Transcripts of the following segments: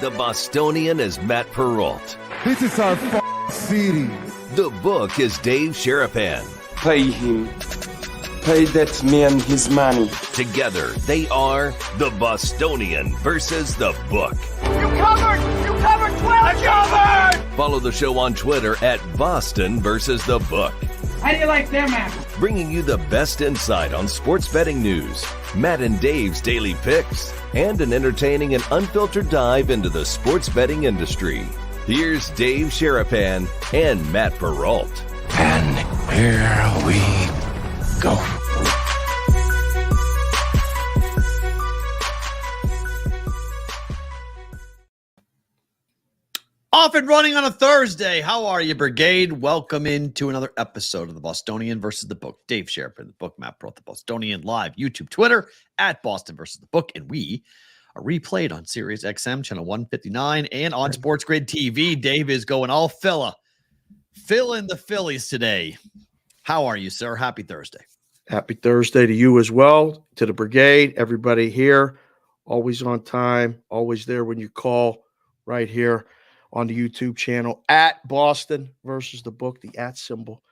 The Bostonian is Matt Perrault. This is our city. The Book is Dave Sharapan. Pay him. Pay that man his money. Together, they are The Bostonian versus The Book. You covered! You covered 12! I covered! Follow the show on Twitter at Boston versus The Book. How do you like them apples? Bringing you the best insight on sports betting news, Matt and Dave's daily picks, and an entertaining and unfiltered dive into the sports betting industry. Here's Dave Sharapan and Matt Perrault. And here we go. Off and running on a Thursday. How are you, Brigade? Welcome into another episode of the Bostonian versus the Book. Dave Sharapan, the Book, Matt Perrault, the Bostonian, live YouTube, Twitter at Boston versus the Book, and we are replayed on Sirius XM channel 159 and on Sports Grid TV. Dave is going all filla, filling the Phillies today. How are you, sir? Happy Thursday. Happy Thursday to you as well, to the Brigade, everybody here, always on time, always there when you call, right here on the YouTube channel at Boston versus the Book, the at symbol.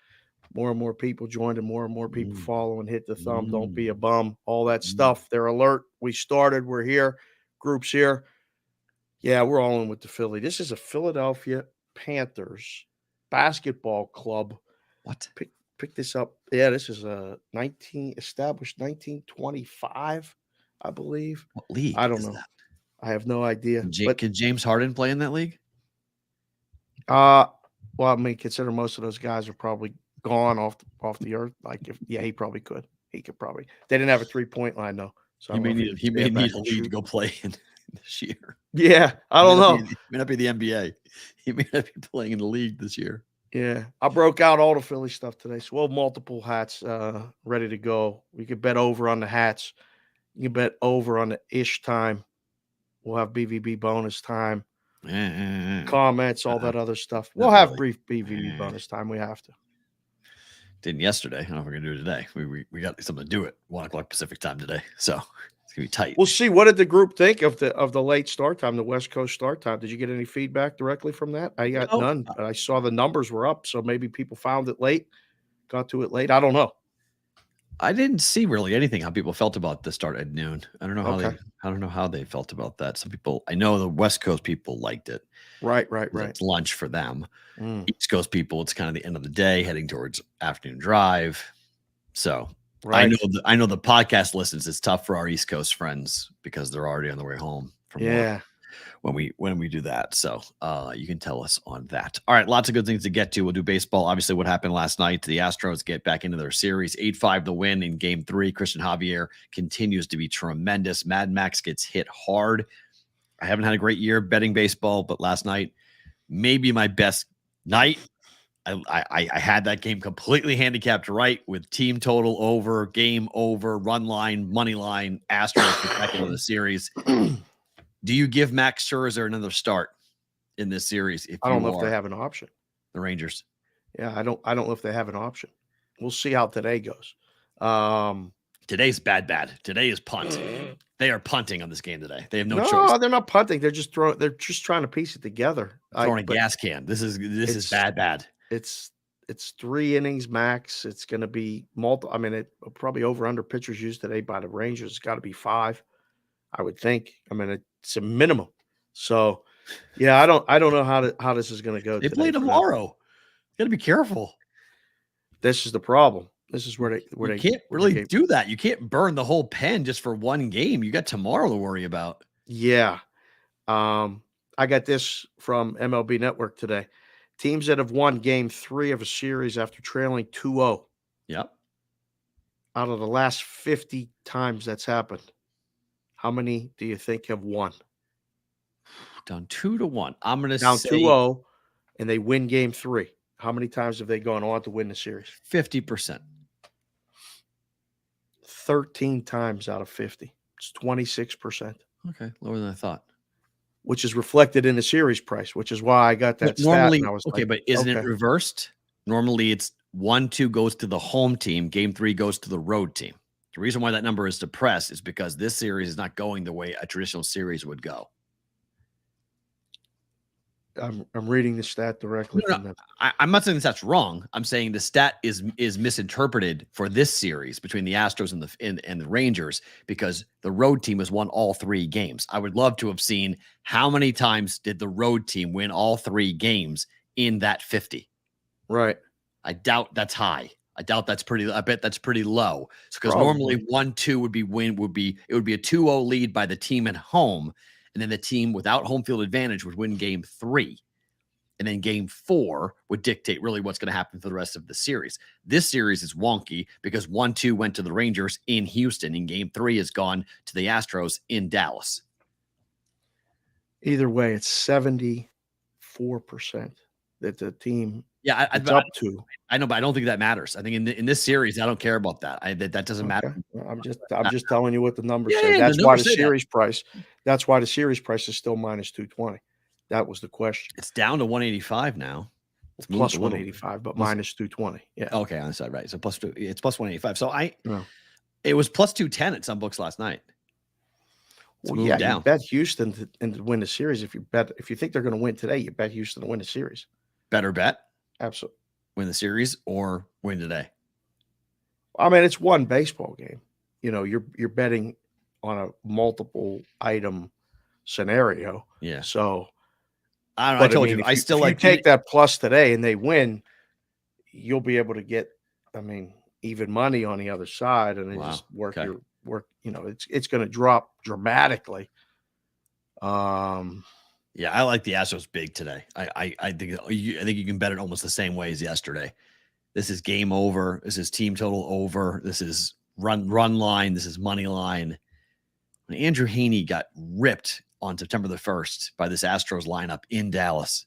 More and more people joined and more people follow and hit the thumb. Don't be a bum. All that stuff. They're alert. We started. We're here. Groups here. Yeah, we're all in with the Philly. This is a Philadelphia Panthers basketball club. What? Pick this up. Yeah, this is a established 1925, I believe. What league? I don't know. That? I have no idea. Could James Harden play in that league? Well, I mean, consider most of those guys are probably gone off the earth. Like, he probably could. He could probably. They didn't have a 3-point line though, so he may need a league to go play in this year. Yeah, I don't know. He may not be the NBA. He may not be playing in the league this year. Yeah, I broke out all the Philly stuff today, so we'll have multiple hats ready to go. We could bet over on the hats. You can bet over on the ish time. We'll have BVB bonus time. Comments, all that other stuff. We'll have brief BVB bonus time. We have to. Didn't yesterday. I don't know if we're gonna do it today. We got something to do at 1:00 Pacific time today, so it's gonna be tight. We'll see. What did the group think of the late start time, the West Coast start time? Did you get any feedback directly from that? I got none, but I saw the numbers were up, so maybe people found it late, got to it late. I don't know. I didn't see really anything how people felt about the start at noon. I don't know how they felt about that. Some people, I know the West Coast people liked it. Right. It's lunch for them. East Coast people, it's kind of the end of the day, heading towards afternoon drive. So I know the podcast listens. It's tough for our East Coast friends because they're already on their way home from work when we do that. So you can tell us on that. All right, lots of good things to get to. We'll do baseball. Obviously, what happened last night. The Astros get back into their series. 8-5 to win in Game 3. Christian Javier continues to be tremendous. Mad Max gets hit hard. I haven't had a great year betting baseball, but last night, maybe my best night. I had that game completely handicapped right with team total over, game over, run line, money line, Astros get back into the series. Do you give Max Scherzer another start in this series? I don't know if they have an option. The Rangers. Yeah, I don't know if they have an option. We'll see how today goes. Today's bad. Today is punt. They are punting on this game today. They have no choice. No, they're not punting. They're just trying to piece it together. Throwing a gas can. This is bad. It's 3 innings max. It's going to be multiple. I mean, it probably over under pitchers used today by the Rangers. It's got to be 5, I would think. I mean, it's a minimum. So, yeah, I don't know how this is going to go. They play tomorrow. You got to be careful. This is the problem. This is where they can't really do that. You can't burn the whole pen just for one game. You got tomorrow to worry about. Yeah. I got this from MLB Network today. Teams that have won Game 3 of a series after trailing 2-0. Yep. Out of the last 50 times that's happened, how many do you think have won? Down 2-1. I'm going to say down 2-0, and they win Game 3. How many times have they gone on to win the series? 50%. 13 times out of 50. It's 26%. Okay, lower than I thought. Which is reflected in the series price, which is why I got that stat. Normally, and I was okay, but isn't it reversed? Normally, it's 1-2 goes to the home team. Game 3 goes to the road team. The reason why that number is depressed is because this series is not going the way a traditional series would go. I'm reading the stat directly from them. I'm not saying that's wrong. I'm saying the stat is misinterpreted for this series between the Astros and the Rangers because the road team has won all 3 games. I would love to have seen how many times did the road team win all 3 games in that 50. Right. I doubt that's high. I doubt that's pretty. I bet that's pretty low. Because normally 1-2 would be a 2-0 lead by the team at home, and then the team without home field advantage would win game 3. And then game 4 would dictate really what's going to happen for the rest of the series. This series is wonky because 1-2 went to the Rangers in Houston, and game 3 has gone to the Astros in Dallas. Either way, it's 74% that the team up to. I know, but I don't think that matters. I think in this series, I don't care about that. That doesn't matter. I'm just telling you what the numbers say. That's why the series price. That's why the series price is still minus 220. That was the question. It's down to 185 now. It's plus 185, but minus 220. Yeah. Okay, on the side, right? So it's plus 185. So it was plus 210 at some books last night. Well, yeah, down. You bet Houston to win the series. If you think they're going to win today, you bet Houston to win the series. Better bet. Absolutely. Win the series or win today. I mean, it's one baseball game. You know, you're betting on a multiple item scenario. Yeah. So I don't know. I told you. I still like you take that plus today and they win, you'll be able to get, even money on the other side, and then just work your work. You know, it's going to drop dramatically. Yeah, I like the Astros big today. I think you can bet it almost the same way as yesterday. This is game over. This is team total over. This is run line. This is money line. When Andrew Haney got ripped on September the 1st by this Astros lineup in Dallas.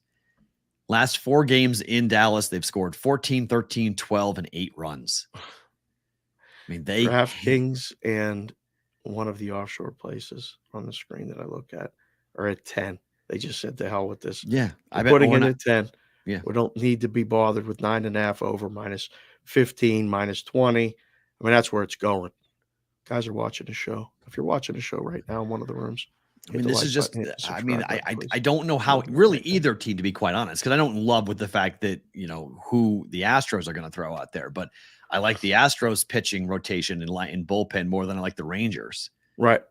Last 4 games in Dallas, they've scored 14, 13, 12, and 8 runs. I mean, they DraftKings and one of the offshore places on the screen that I look at are at 10. They just said to hell with this. Yeah. I'm putting in at 10. Yeah. We don't need to be bothered with 9.5 over minus 15, minus 20. I mean, that's where it's going. Guys are watching the show. If you're watching the show right now in one of the rooms, I mean, this is just, I don't know how really either team, to be quite honest, because I don't love with the fact that, who the Astros are going to throw out there, but I like the Astros pitching rotation in bullpen more than I like the Rangers. Right.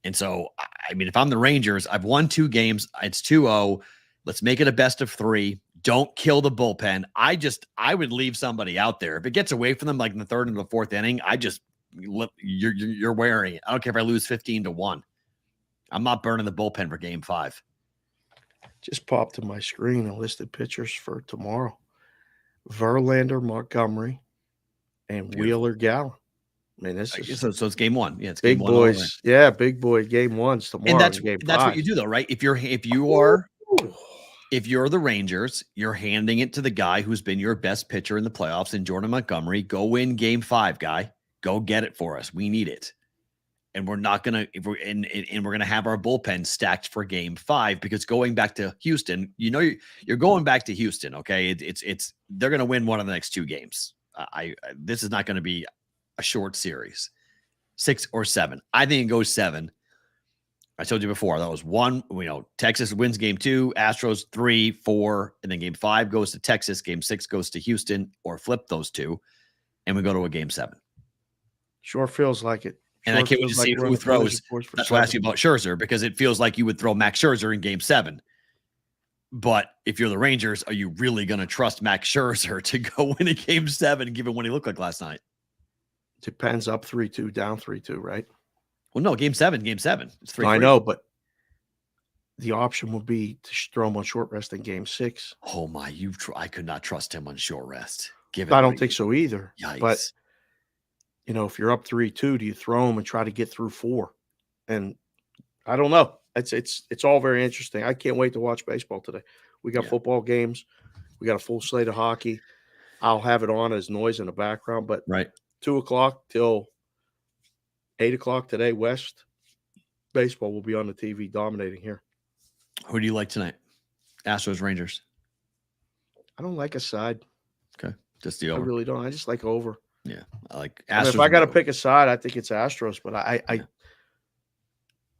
And so, I mean, if I'm the Rangers, I've won 2 games. It's 2-0. Let's make it a best of 3. Don't kill the bullpen. I would leave somebody out there. If it gets away from them, like in the 3rd and the 4th inning, you're wearing it. I don't care if I lose 15-1. I'm not burning the bullpen for game 5. Just popped to my screen a list of pitchers for tomorrow. Verlander, Montgomery, and Wheeler Gallen. I mean, this is so it's game 1. Yeah, it's big game boys. 1. Yeah, big boy game 1's tomorrow. And that's game what 5. you do though, right? If you're the Rangers, you're handing it to the guy who's been your best pitcher in the playoffs in Jordan Montgomery. Go win game 5, guy. Go get it for us. We need it. And we're not gonna we're gonna have our bullpen stacked for game 5 because going back to Houston, you're going back to Houston. Okay, it's they're gonna win one of the next 2 games. This is not going to be a short series, 6 or 7. I think it goes 7. I told you before that was 1. Texas wins game 2, Astros 3, 4, and then game 5 goes to Texas, game 6 goes to Houston, or flip those 2, and we go to a game 7. Sure feels like it. And I can't wait to see who throws. That's why I asked you about Scherzer, because it feels like you would throw Max Scherzer in game 7. But if you're the Rangers, are you really going to trust Max Scherzer to go win a game 7, given what he looked like last night? Depends, up 3-2, down 3-2, right? Well, no, game 7. It's 3-3. I know, but the option would be to throw him on short rest in game 6. Oh my, I could not trust him on short rest. I don't think so either. Yikes. But if you're up 3-2, do you throw him and try to get through 4? And I don't know. It's all very interesting. I can't wait to watch baseball today. We got football games. We got a full slate of hockey. I'll have it on as noise in the background, but 2:00 till 8:00 today, West baseball will be on the TV dominating here. Who do you like tonight? Astros, Rangers. I don't like a side. Okay, just the over. I really don't. I just like over. Yeah, I like Astros. If I got to pick a side, I think it's Astros. But I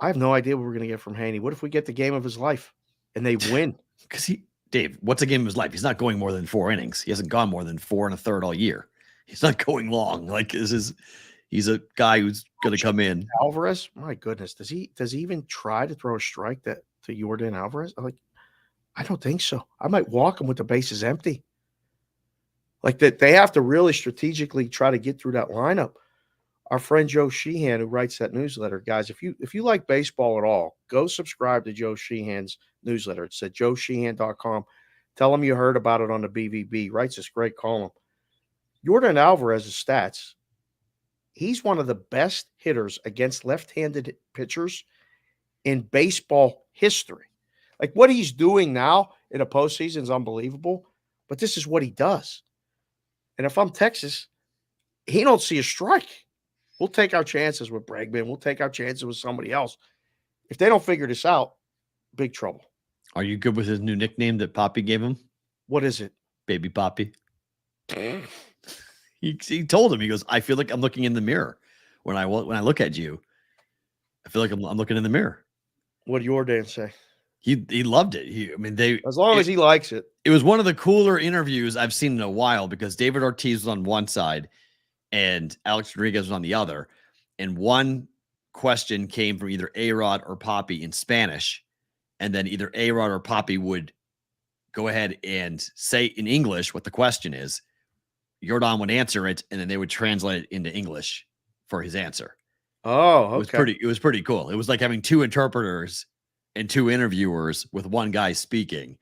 have no idea what we're going to get from Haney. What if we get the game of his life and they win? Because Dave, what's a game of his life? He's not going more than 4 innings. He hasn't gone more than 4 1/3 all year. He's not going long. Like he's a guy who's going to come in. Alvarez, my goodness, does he even try to throw a strike to Yordan Alvarez? I don't think so. I might walk him with the bases empty. Like that, they have to really strategically try to get through that lineup. Our friend Joe Sheehan, who writes that newsletter, guys, if you like baseball at all, go subscribe to Joe Sheehan's newsletter. It's at joesheehan.com. Tell him you heard about it on the BVB. Writes this great column. Yordan Alvarez's stats, he's one of the best hitters against left-handed pitchers in baseball history. Like what he's doing now in a postseason is unbelievable, but this is what he does. And if I'm Texas, he don't see a strike. We'll take our chances with Bregman. We'll take our chances with somebody else. If they don't figure this out, big trouble. Are you good with his new nickname that Poppy gave him? What is it? Baby Poppy. He told him, he goes, I feel like I'm looking in the mirror when I look at you. I feel like I'm looking in the mirror. What did Yordan say? He loved it. As long as he likes it. It was one of the cooler interviews I've seen in a while because David Ortiz was on one side and Alex Rodriguez was on the other. And one question came from either A-Rod or Poppy in Spanish. And then either A-Rod or Poppy would go ahead and say in English what the question is. Yordan would answer it, and then they would translate it into English for his answer. Oh, okay. It was pretty cool. It was like having 2 interpreters and 2 interviewers with one guy speaking.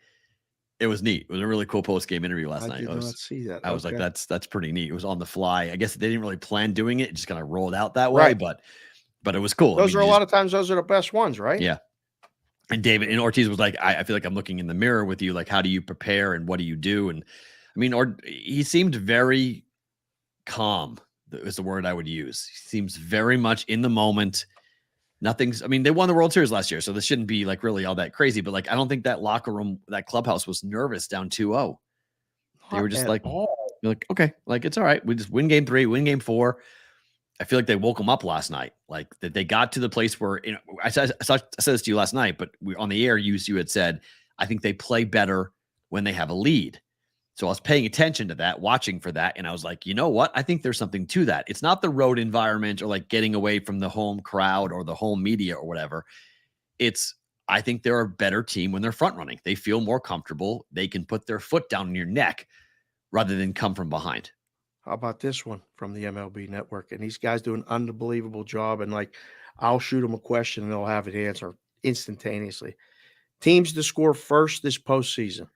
It was neat. It was a really cool post-game interview last night. I did not see that. I was like, that's pretty neat. It was on the fly. I guess they didn't really plan doing it. It just kind of rolled out that way, but it was cool. Those are a lot of times, those are the best ones, right? Yeah. And David and Ortiz was like, I feel like I'm looking in the mirror with you. Like, how do you prepare and what do you do? And he seemed very calm is the word I would use. He seems very much in the moment. They won the World Series last year, so this shouldn't be like really all that crazy. But like, I don't think that locker room, that clubhouse was nervous down 2-0. They were just like, okay, like it's all right. We just win game 3, win game 4. I feel like they woke them up last night. Like that they got to the place where, I said this to you last night, but on the air, you had said, I think they play better when they have a lead. So I was paying attention to that, watching for that. And I was like, you know what? I think there's something to that. It's not the road environment or like getting away from the home crowd or the home media or whatever. I think they're a better team when they're front running. They feel more comfortable. They can put their foot down in your neck rather than come from behind. How about this one from the MLB Network? And these guys do an unbelievable job. And like, I'll shoot them a question and they'll have it answered instantaneously. Teams to score first this postseason.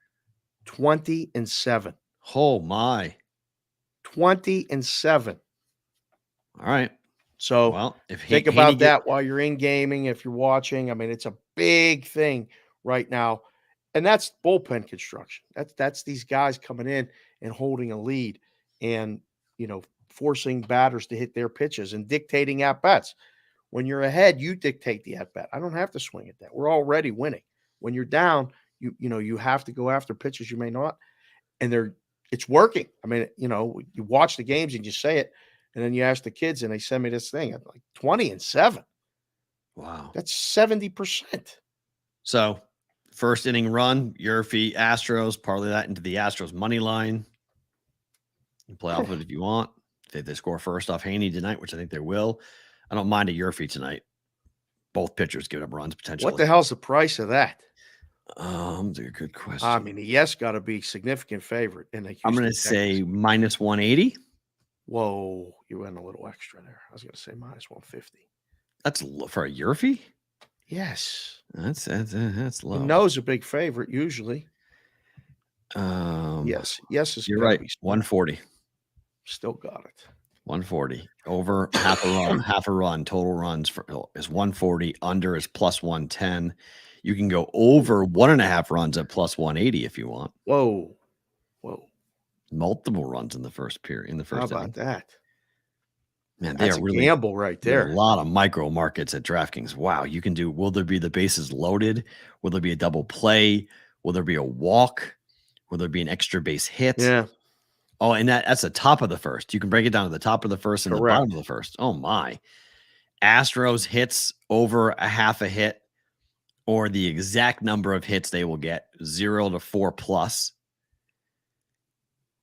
20-7. Oh my. 20-7. All right. So think about that while you're in gaming, if you're watching. It's a big thing right now. And that's bullpen construction. That's these guys coming in and holding a lead and, forcing batters to hit their pitches and dictating at-bats. When you're ahead, you dictate the at-bat. I don't have to swing at that. We're already winning. When you're down, you have to go after pitches you may not, and it's working. You watch the games and you say it, and then you ask the kids, and they send me this thing. I'm like 20-7. Wow, that's 70%. So, first inning run, Yurfie, Astros, parlay that into the Astros money line. You play off it if you want. If they score first off Haney tonight, which I think they will, I don't mind a Yurfie tonight. Both pitchers giving up runs potentially. What the hell's the price of that? That's a good question. The yes got to be significant favorite in the Houston, I'm going to say minus 180. Whoa, you went a little extra there. I was going to say minus 150. That's for a Yurfie? Yes. That's low. No's a big favorite usually. Yes is you're right. 140. Still got it. 140 over half a run. Total runs is 140. Under is plus 110. You can go over 1.5 runs at plus 180 if you want. Whoa. Multiple runs in the first period. How about that? Man, that's a really gamble right there. A lot of micro markets at DraftKings. Wow, you can do. Will there be the bases loaded? Will there be a double play? Will there be a walk? Will there be an extra base hit? Yeah. Oh, and that's the top of the first. You can break it down to the top of the first and the bottom of the first. Oh my. Astros hits over a half a hit. or the exact number of hits they will get, 0 to 4+.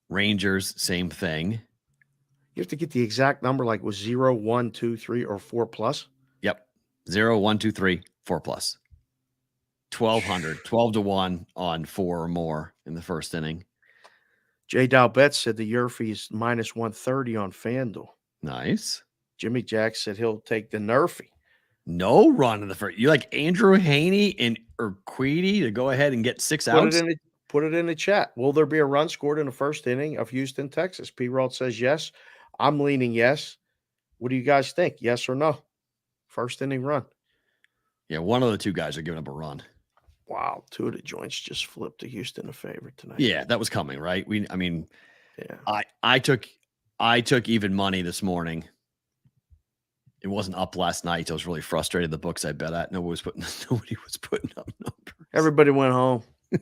Rangers, same thing. You have to get the exact number, like was 0, 1, 2, 3, or 4+. Yep. 0, 1, 2, 3, 4+. 1,200, 12 to 1 on 4 or more in the first inning. J. Dow Betts said the Yerfie is minus 130 on FanDuel. Nice. Jimmy Jack said he'll take the Nerfie. No run in the first. You like Andrew Haney and Urquidy to go ahead and get 6 outs? Put it in the chat. Will there be a run scored in the first inning of Houston, Texas? Perrault says yes. I'm leaning yes. What do you guys think? Yes or no? First inning run. Yeah, one of the two guys are giving up a run. Wow, 2 of the joints just flipped to Houston a favorite tonight. Yeah, that was coming, right? Yeah. I took even money this morning. It wasn't up last night. I was really frustrated. The books I bet at, nobody was putting up numbers. Everybody went home. I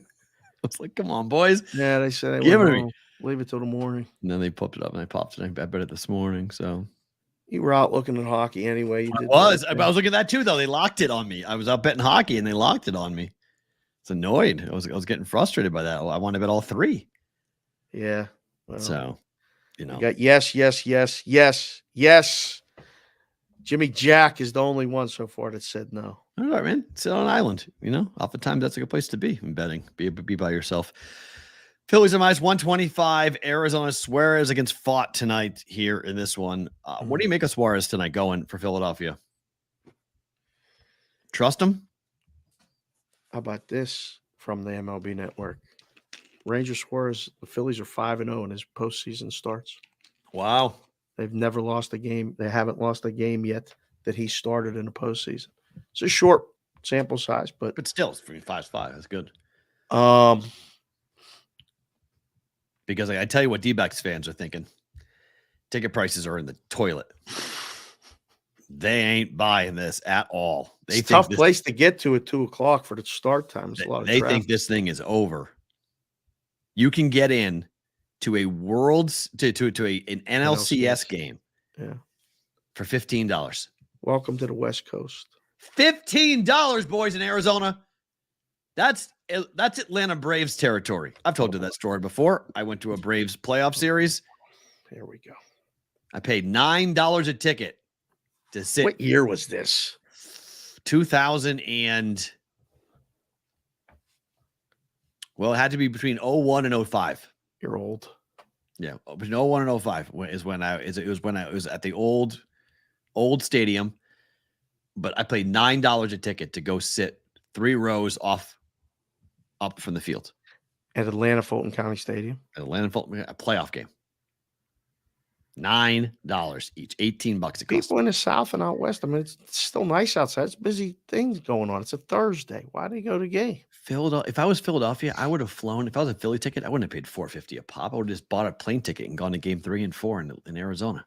was like, come on, boys. Yeah, they said they Give went it to home. Leave it till the morning. And then they popped it up, and I popped it. I bet it this morning. So you were out looking at hockey anyway. I was looking at that too, though. They locked it on me. I was out betting hockey, and they locked it on me. It's annoyed. I was getting frustrated by that. I wanted to bet all 3. Yeah. Well, so, you got yes. Jimmy Jack is the only one so far that said no. All right, man. Sit on an island. Oftentimes that's a good place to be in betting. Be by yourself. Phillies are minus 125. Arizona Suarez against Fott tonight here in this one. What do you make of Suarez tonight going for Philadelphia? Trust him? How about this from the MLB Network? Ranger Suarez, the Phillies are 5-0 in his postseason starts. Wow. They've never lost a game. They haven't lost a game yet that he started in the postseason. It's a short sample size, but still, 5-5. That's good. Because I tell you what D-backs fans are thinking. Ticket prices are in the toilet. They ain't buying this at all. It's a tough place to get to at 2 o'clock for the start time. They think this thing is over. You can get in to an NLCS game for $15. Welcome to the West Coast. $15, boys, in Arizona. That's Atlanta Braves territory. I've told you that story before. I went to a Braves playoff series. Here we go. I paid $9 a ticket to sit. What year was this? 2000 and it had to be between 01 and 05. You're old. Yeah, between 01 and 05 is when I was at the old stadium. But I paid $9 a ticket to go sit 3 rows up from the field at Atlanta Fulton County Stadium. At Atlanta Fulton, a playoff game. $9 each, $18 a People in the South and out West. I mean, it's still nice outside. It's busy things going on. It's a Thursday. Why do you go to the game? Philadelphia. If I was Philadelphia, I would have flown. If I was a Philly ticket, I wouldn't have paid $4.50 a pop. I would have just bought a plane ticket and gone to game 3 and 4 in Arizona.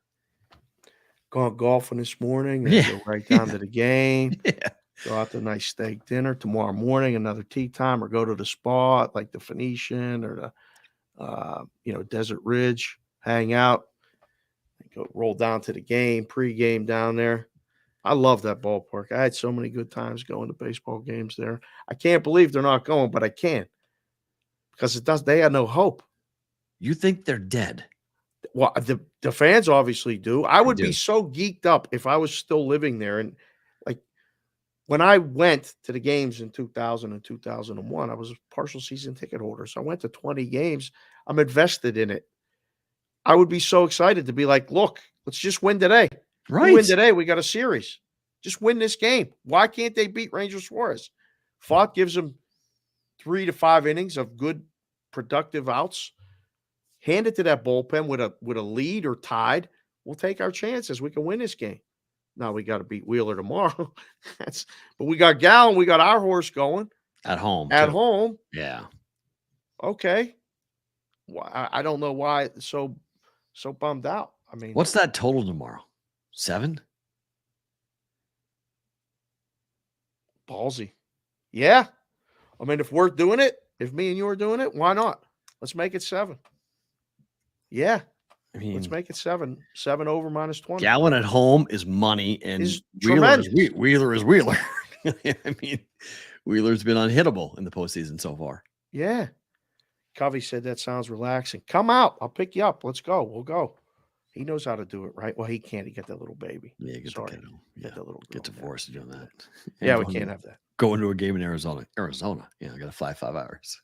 Gone golfing this morning. Go right down to the game. Yeah. Go out to a nice steak dinner tomorrow morning, another tea time, or go to the spa like the Phoenician or the Desert Ridge, hang out, and go roll down to the game, pregame down there. I love that ballpark. I had so many good times going to baseball games there. I can't believe they're not going, but I can because they had no hope. You think they're dead? Well, the fans obviously do. I would be so geeked up if I was still living there. And like when I went to the games in 2000 and 2001, I was a partial season ticket holder. So I went to 20 games. I'm invested in it. I would be so excited to be like, look, let's just win today. Right. We win today. We got a series. Just win this game. Why can't they beat Ranger Suarez? Fott gives them 3 to 5 innings of good, productive outs. Hand it to that bullpen with a lead or tied. We'll take our chances. We can win this game. Now we got to beat Wheeler tomorrow. But we got Gallen. We got our horse going at home. Home. Yeah. Okay. I don't know why it's so bummed out. I mean, what's that total tomorrow? 7? Ballsy. Yeah. I mean, if we're doing it, if me and you are doing it, why not? Let's make it 7. Yeah. I mean, let's make it 7. 7 over minus 20. Gallen at home is money, and is Wheeler is Wheeler. I mean, Wheeler's been unhittable in the postseason so far. Yeah. Covey said that sounds relaxing. Come out. I'll pick you up. Let's go. We'll go. He knows how to do it, right? Well, he can't. He got that little baby. Yeah, get Sorry. the kiddo. Yeah, Get the little get girl. divorced to doing that. Yeah, we can't have that. Going to a game in Arizona. Yeah, I got to fly 5 hours.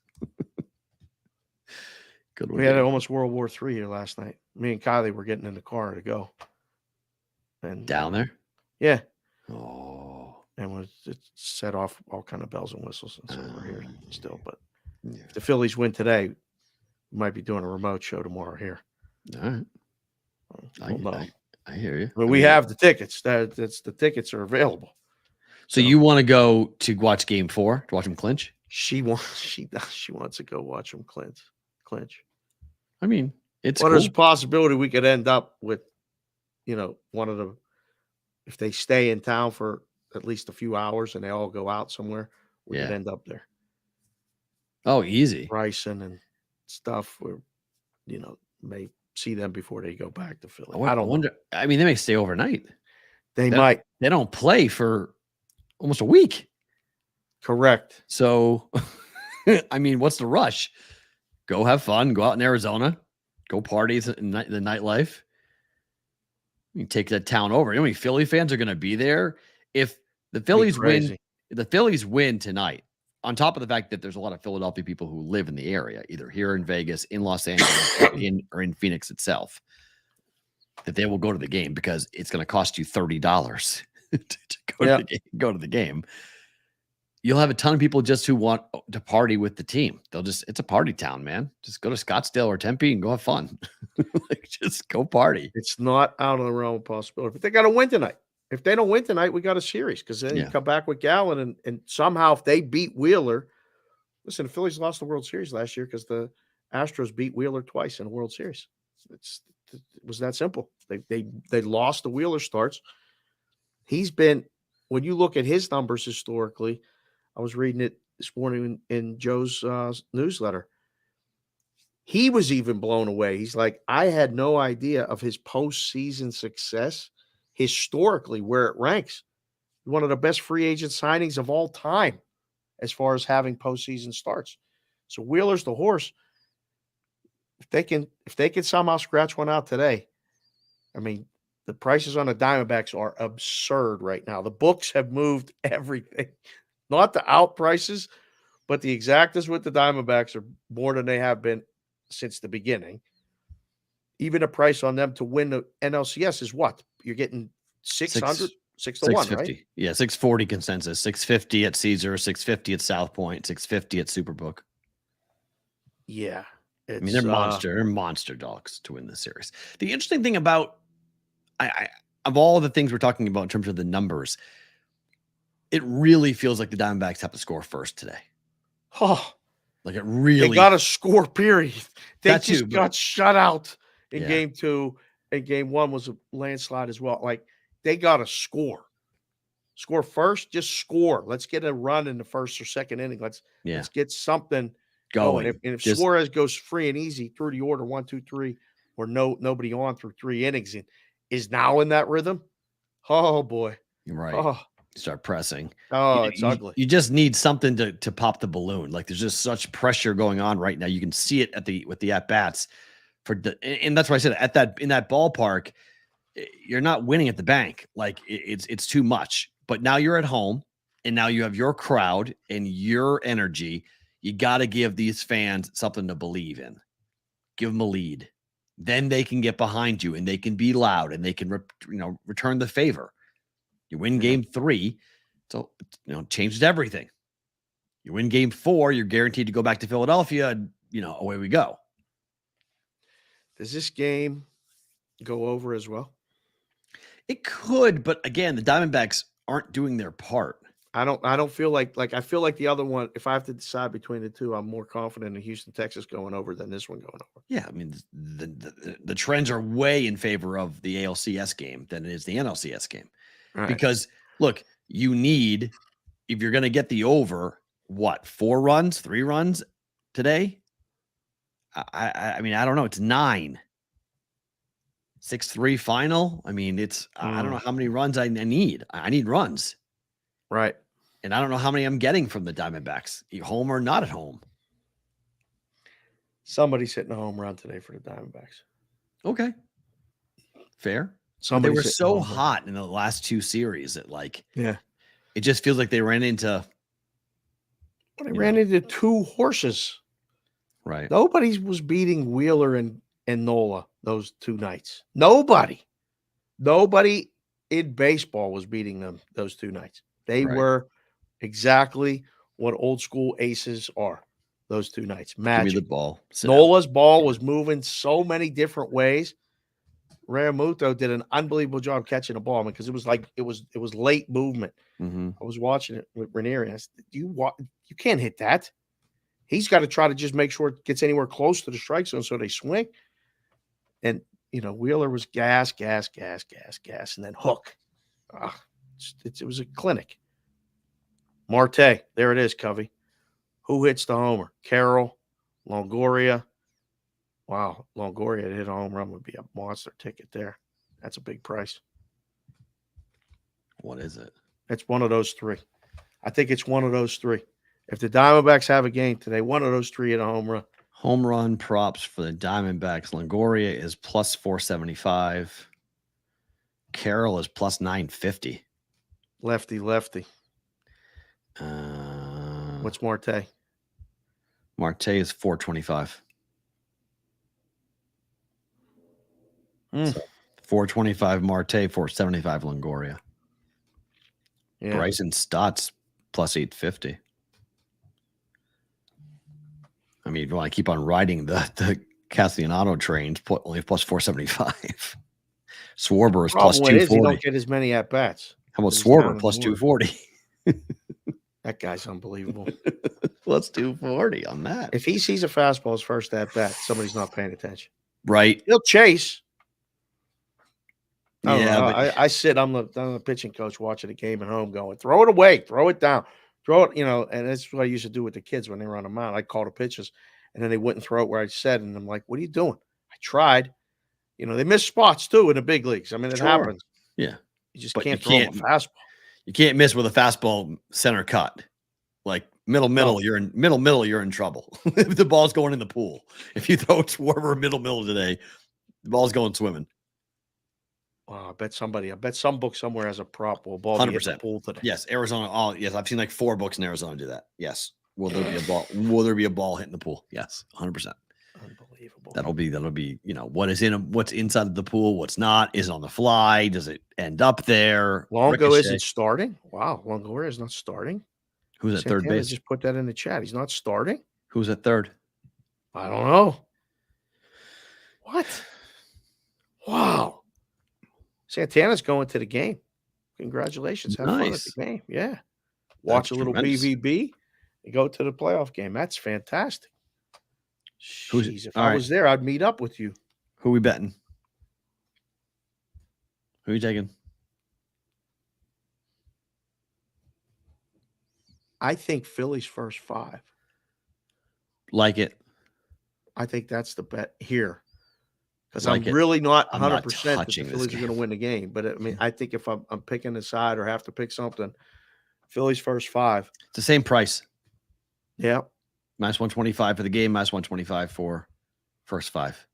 Good. We had almost World War III here last night. Me and Kylie were getting in the car to go. And Down there? Yeah. Oh. And it set off all kind of bells and whistles. And so we're here still. But Yeah. if the Phillies win today, we might be doing a remote show tomorrow here. All right. I hear you. But we have the tickets. That's the tickets are available. So you want to go to watch Game 4 to watch them clinch? She wants to go watch them clinch. I mean, it's well, cool. there's a possibility we could end up with, one of the, if they stay in town for at least a few hours and they all go out somewhere, we could end up there. Oh, easy. Bryson and stuff. Where, may see them before they go back to Philly. I don't wonder. I mean, they may stay overnight. They might. They don't play for almost a week. Correct. So, I mean, what's the rush? Go have fun. Go out in Arizona. Go parties in the nightlife. You take that town over. You know how many Philly fans are going to be there? If the Phillies win tonight, on top of the fact that there's a lot of Philadelphia people who live in the area, either here in Vegas, in Los Angeles, or in Phoenix itself, that they will go to the game because it's going to cost you $30 to go to the game. You'll have a ton of people just who want to party with the team. It's a party town, man. Just go to Scottsdale or Tempe and go have fun. Just go party. It's not out of the realm of possibility, but they got to win tonight. If they don't win tonight, we got a series because then you come back with Gallen and somehow if they beat Wheeler, listen, the Phillies lost the World Series last year because the Astros beat Wheeler twice in the World Series. It was that simple. They lost the Wheeler starts. He's been, when you look at his numbers historically, I was reading it this morning in Joe's newsletter. He was even blown away. He's like, I had no idea of his postseason success historically, where it ranks. One of the best free agent signings of all time as far as having postseason starts. So Wheeler's the horse. If they can somehow scratch one out today, I mean, the prices on the Diamondbacks are absurd right now. The books have moved everything. Not the out prices, but the exactas with the Diamondbacks are more than they have been since the beginning. Even a price on them to win the NLCS is what? You're getting 600, 6-1, right? Yeah, 640 consensus, 650 at Caesar, 650 at South Point, 650 at Superbook. Yeah. I mean, they're monster dogs to win this series. The interesting thing about of all the things we're talking about in terms of the numbers, it really feels like the Diamondbacks have to score first today. Oh, like it really. They got to score, period. They got shut out in game 2, and game 1 was a landslide as well. Like, they got to score. Score first, just score. Let's get a run in the first or second inning. Let's get something going. If Suarez goes free and easy through the order 1, 2, 3, or nobody on through 3 innings and is now in that rhythm. Oh boy. Right. Oh. Start pressing. Oh, it's ugly. You just need something to pop the balloon. Like there's just such pressure going on right now. You can see it with the at bats and that's why I said in that ballpark, you're not winning at the bank. Like it's too much. But now you're at home and now you have your crowd and your energy. You got to give these fans something to believe in. Give them a lead. Then they can get behind you and they can be loud and they can return the favor. You win game 3, so changes everything. You win game 4, you're guaranteed to go back to Philadelphia, and away we go. Does this game go over as well? It could, but again, the Diamondbacks aren't doing their part. I don't feel like I feel like the other one, if I have to decide between the two, I'm more confident in Houston, Texas going over than this one going over. Yeah, I mean, the trends are way in favor of the ALCS game than it is the NLCS game. Right. Because look, you need, if you're going to get the over, 4 runs, 3 runs today? I mean, I don't know. It's 9. 6-3 final. I mean, it's I don't know how many runs I need. I need runs. Right. And I don't know how many I'm getting from the Diamondbacks, home or not at home. Somebody's hitting a home run today for the Diamondbacks. Okay. Fair. Somebody they were so hot in the last 2 series that it just feels like they ran into into 2 horses. Right. Nobody was beating Wheeler and Nola those 2 nights. Nobody in baseball was beating them those 2 nights. They were exactly what old school aces are those 2 nights. Magic. Give me the ball. Nola's ball was moving so many different ways. Realmuto did an unbelievable job catching the ball because it was like it was late movement. Mm-hmm. I was watching it with Ranieri. I said, you can't hit that. He's got to try to just make sure it gets anywhere close to the strike zone so they swing. And Wheeler was gas, and then hook. It was a clinic. Marte, there it is, Covey. Who hits the homer? Carroll, Longoria. Wow, Longoria to hit a home run would be a monster ticket there. That's a big price. What is it? It's one of those 3. I think it's one of those 3. If the Diamondbacks have a game today, one of those 3 hit a home run. Home run props for the Diamondbacks. Longoria is plus 475. Carroll is plus 950. Lefty. What's Marte? Marte is 425. So 425 Marte, 475 Longoria. Yeah. Bryson Stott's plus 850. I mean, if you want to keep on riding the Castellanos trains, only plus 475. Schwarber is plus 240. You don't get as many at bats. How about Schwarber plus 240? That guy's unbelievable. Plus 240 on that. If he sees a fastball his first at bat, somebody's not paying attention. Right. He'll chase. Yeah, I sit. I'm the pitching coach watching the game at home, going, throw it away, throw it down, throw it. And that's what I used to do with the kids when they were on the mound. I'd call the pitches, and then they wouldn't throw it where I said, and I'm like, "What are you doing?" I tried. They miss spots too in the big leagues. I mean, it happens. Yeah, you just can't throw a fastball. You can't miss with a fastball center cut. Like middle, you're in you're in trouble. If the ball's going in the pool. If you throw Schwarber middle today, the ball's going swimming. I bet some book somewhere has a prop. Will ball 100% be at the pool today? Yes, Arizona. Yes, I've seen like 4 books in Arizona do that. Yes. Will there be a ball? Will there be a ball hitting the pool? Yes, 100%. Unbelievable. That'll be what's inside of the pool, what's not. Is it on the fly? Does it end up there? Longo isn't starting. Wow, Longoria is not starting. Who's at third base? Just put that in the chat. He's not starting. Who's at third? I don't know. What? Wow. Santana's going to the game. Congratulations. Have fun at the game. Yeah. Watch a little BVB and go to the playoff game. That's fantastic. Jeez, if I was there, I'd meet up with you. Who are we betting? Who are you taking? I think Phillies first 5. Like it. I think that's the bet here. Because I'm really not 100% that the Phillies are going to win the game. But I mean, I think if I'm picking a side or have to pick something, Phillies first 5. It's the same price. Yeah. Minus 125 for the game, minus 125 for first 5.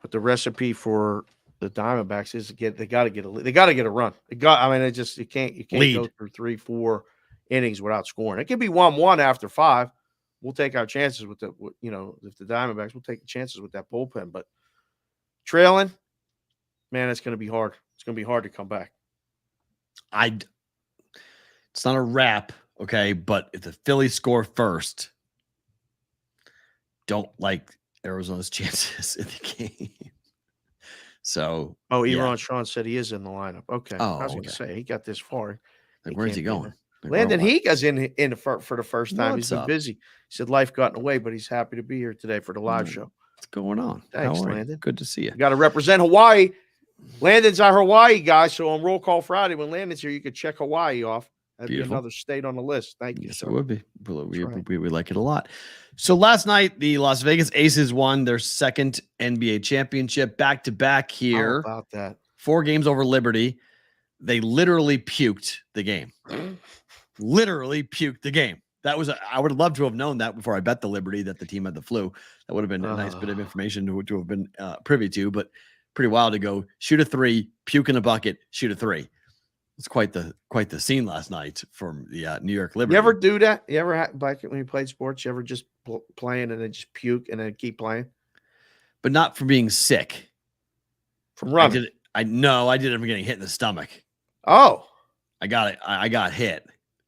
But the recipe for the Diamondbacks is they got to get a run. You can't go through 3-4 innings without scoring. It could be 1-1 after 5. We'll take our chances with if the Diamondbacks, we'll take the chances with that bullpen. But trailing, man, it's going to be hard. It's going to be hard to come back. It's not a wrap, okay? But if the Phillies score first, don't like Arizona's chances in the game. So, Eron Sean said he is in the lineup. Okay. I was going to say, he got this far. Where's he going? Landon Higa's in for the first time. He's been busy. He said life got in the way, but he's happy to be here today for the live show. What's going on? Thanks, Landon. Good to see you. You got to represent Hawaii. Landon's our Hawaii guy, so on Roll Call Friday, when Landon's here, you could check Hawaii off. That'd be another state on the list. Thank you. Yes, it would be. We like it a lot. So last night, the Las Vegas Aces won their second NBA championship back-to-back here. How about that? 4 games over Liberty. they literally puked the game. Literally puked the game. That was I would have loved to have known that before I bet the Liberty that the team had the flu. That would have been a nice bit of information to have been privy to, but pretty wild to go shoot a 3, puke in a bucket, shoot a 3. It's quite the scene last night from the New York Liberty. You ever do that? You ever like it when you played sports? You ever just playing and then just puke and then keep playing? But not from being sick. From running. I did it from getting hit in the stomach. Oh. I got it. I got hit.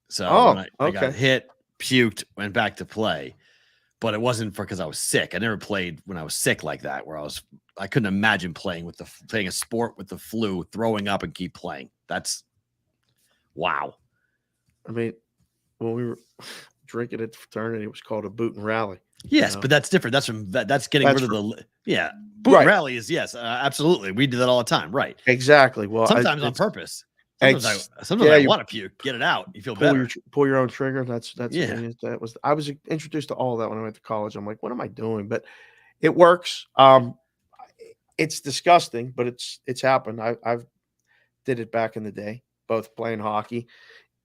So I got hit, puked, went back to play. But it wasn't because I was sick. I never played when I was sick like that, where I couldn't imagine playing a sport with the flu, throwing up and keep playing. That's wow. I mean, when we were drinking at the fraternity, it was called a boot and rally. Yes, but that's different. That's getting rid of the boot and rally is absolutely. We do that all the time, right? Exactly. Well, sometimes on purpose. Sometimes I want to puke. Get it out. You feel better. Pull your own trigger. I was introduced to all that when I went to college. I'm like, what am I doing? But it works. It's disgusting, but it's happened. I've did it back in the day, both playing hockey,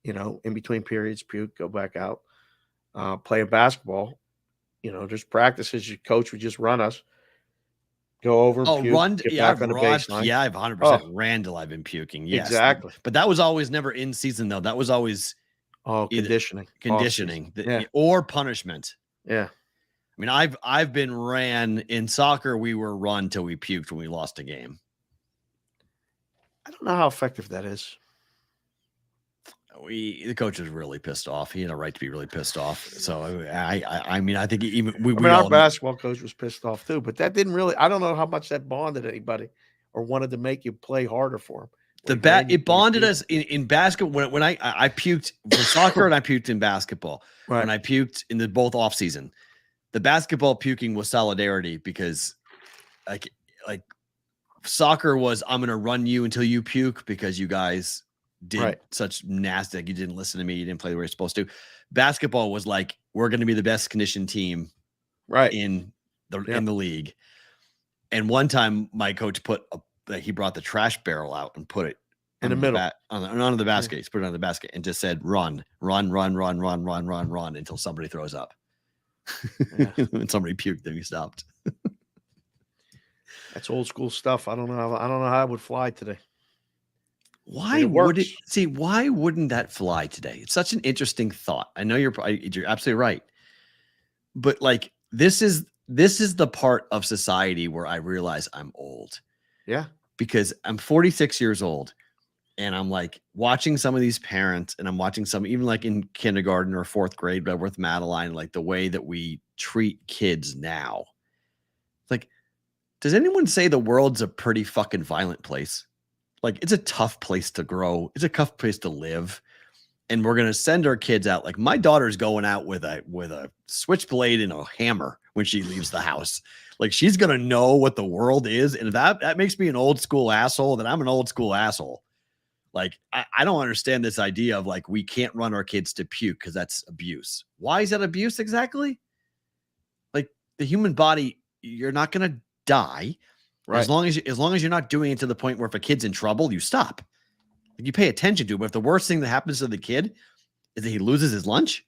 in between periods, puke, go back out, playing basketball. Just practices. Your coach would just run us, go over and puke, run. Get back on the baseline. Yeah, I've 100% ran till I've been pupuking. Yes, exactly. But that was always never in season though. That was always conditioning, or punishment. Yeah. I mean, I've been ran in soccer. We were run till we puked when we lost a game. I don't know how effective that is. The coach was really pissed off. He had a right to be really pissed off. So I mean, I think our basketball coach was pissed off too, but that didn't really. I don't know how much that bonded anybody or wanted to make you play harder for him. It bonded us in basketball. When I puked for soccer and I puked in basketball. Right. When I puked in both off season, the basketball puking was solidarity because like soccer was I'm going to run you until you puke because you guys did such nasty. Like you didn't listen to me. You didn't play the way you're supposed to. Basketball was like, we're going to be the best conditioned team in the league. And one time my coach he brought the trash barrel out and put it in the middle onto the basket. He put it on the basket and just said, run until somebody throws up. When somebody puked, then he stopped. That's old school stuff. I don't know how I would fly today. Why wouldn't that fly today? It's such an interesting thought. I know you're absolutely right. But like this is the part of society where I realize I'm old. Yeah. Because I'm 46 years old and I'm like watching some of these parents and I'm watching some even like in kindergarten or fourth grade, but with Madeline, like the way that we treat kids now. Like, does anyone say the world's a pretty fucking violent place? Like it's a tough place to grow. It's a tough place to live. And we're going to send our kids out. Like my daughter's going out with a switchblade and a hammer when she leaves the house. Like she's going to know what the world is. And if that makes me an old school asshole, then I'm an old school asshole. Like I don't understand this idea of like, we can't run our kids to puke because that's abuse. Why is that abuse exactly? Like the human body, you're not going to die. Right. As long as you're not doing it to the point where if a kid's in trouble, you stop. Like you pay attention to it. But if the worst thing that happens to the kid is that he loses his lunch,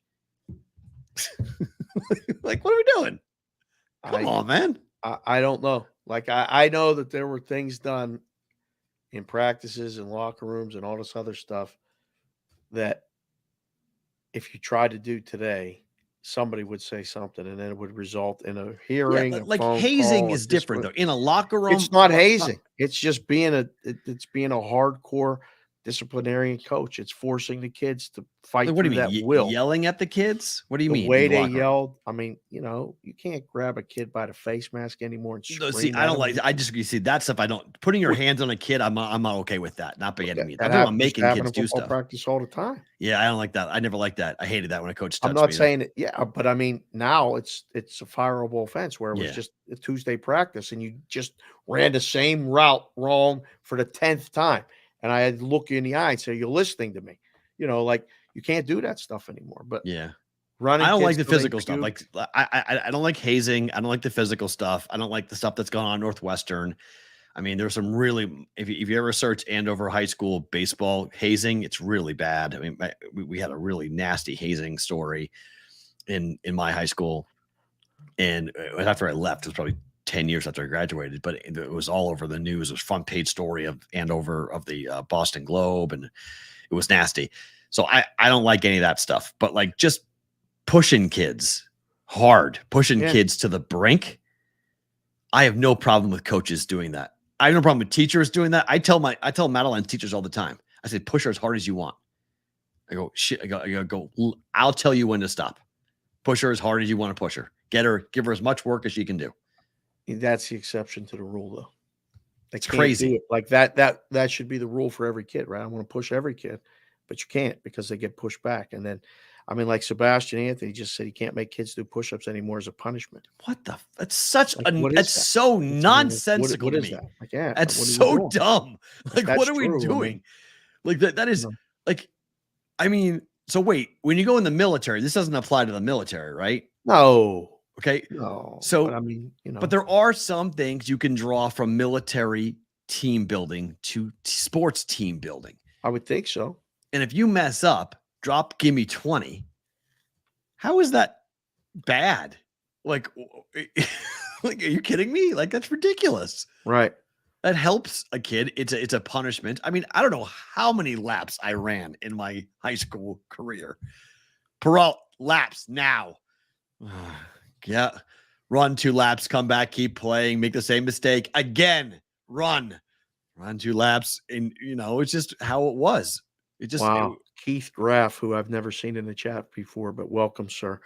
like what are we doing? Come on, man. I don't know. Like I know that there were things done in practices and locker rooms and all this other stuff that if you try to do today, somebody would say something and then it would result in a hearing. Yeah, like hazing is different though. In a locker room, it's not hazing. It's just being a hardcore disciplinarian coach. It's forcing the kids to fight. What do you mean? That will. Yelling at the kids? What do you mean? The way they yelled. I mean, you can't grab a kid by the face mask anymore and scream. See, I don't like. I just see that stuff. I don't. Putting your hands on a kid, I'm not okay with that. Not by any means. I'm making kids do stuff. Practice all the time. Yeah, I don't like that. I never liked that. I hated that when a coach touched me. I'm not saying it. Yeah, but I mean, now it's a fireable offense where it was just a Tuesday practice and you just ran the same route wrong for the 10th time. And I had to look you in the eye and say, you're listening to me. Like you can't do that stuff anymore. But running. I don't like the physical stuff. Like I don't like hazing. I don't like the physical stuff. I don't like the stuff that's going on Northwestern. I mean, there's some really, if you ever search Andover High School baseball hazing, it's really bad. I mean, we had a really nasty hazing story in my high school. And after I left, it was probably 10 years after I graduated, but it was all over the news. It was front page story of Andover, of the Boston Globe, and it was nasty. So I don't like any of that stuff, but like just pushing kids hard, pushing kids to the brink. I have no problem with coaches doing that. I have no problem with teachers doing that. I tell Madeline's teachers all the time. I say, push her as hard as you want. I go, shit. I go, I'll tell you when to stop. Push her as hard as you want to push her. Give her as much work as she can do. That's the exception to the rule, though. It's crazy. Like that should be the rule for every kid, right? I want to push every kid, but you can't because they get pushed back. And then, I mean, like Sebastian Anthony just said, he can't make kids do push-ups anymore as a punishment. What the? That's such like, that's so nonsensical what to is me. That? Like, yeah, that's so dumb. Like, what are we doing? I mean, like that is like, I mean, so wait, when you go in the military, this doesn't apply to the military, right? No. Okay. No. So, but I mean, but there are some things you can draw from military team building to sports team building. I would think so. And if you mess up, give me 20. How is that bad? Like, like, are you kidding me? Like, that's ridiculous. Right. That helps a kid. It's a punishment. I mean, I don't know how many laps I ran in my high school career. Perrault, laps now. Yeah. Run 2 laps, come back, keep playing, make the same mistake again. Run 2 laps. And, it's just how it was. It just, wow. Keith Graff, who I've never seen in the chat before, but welcome, sir,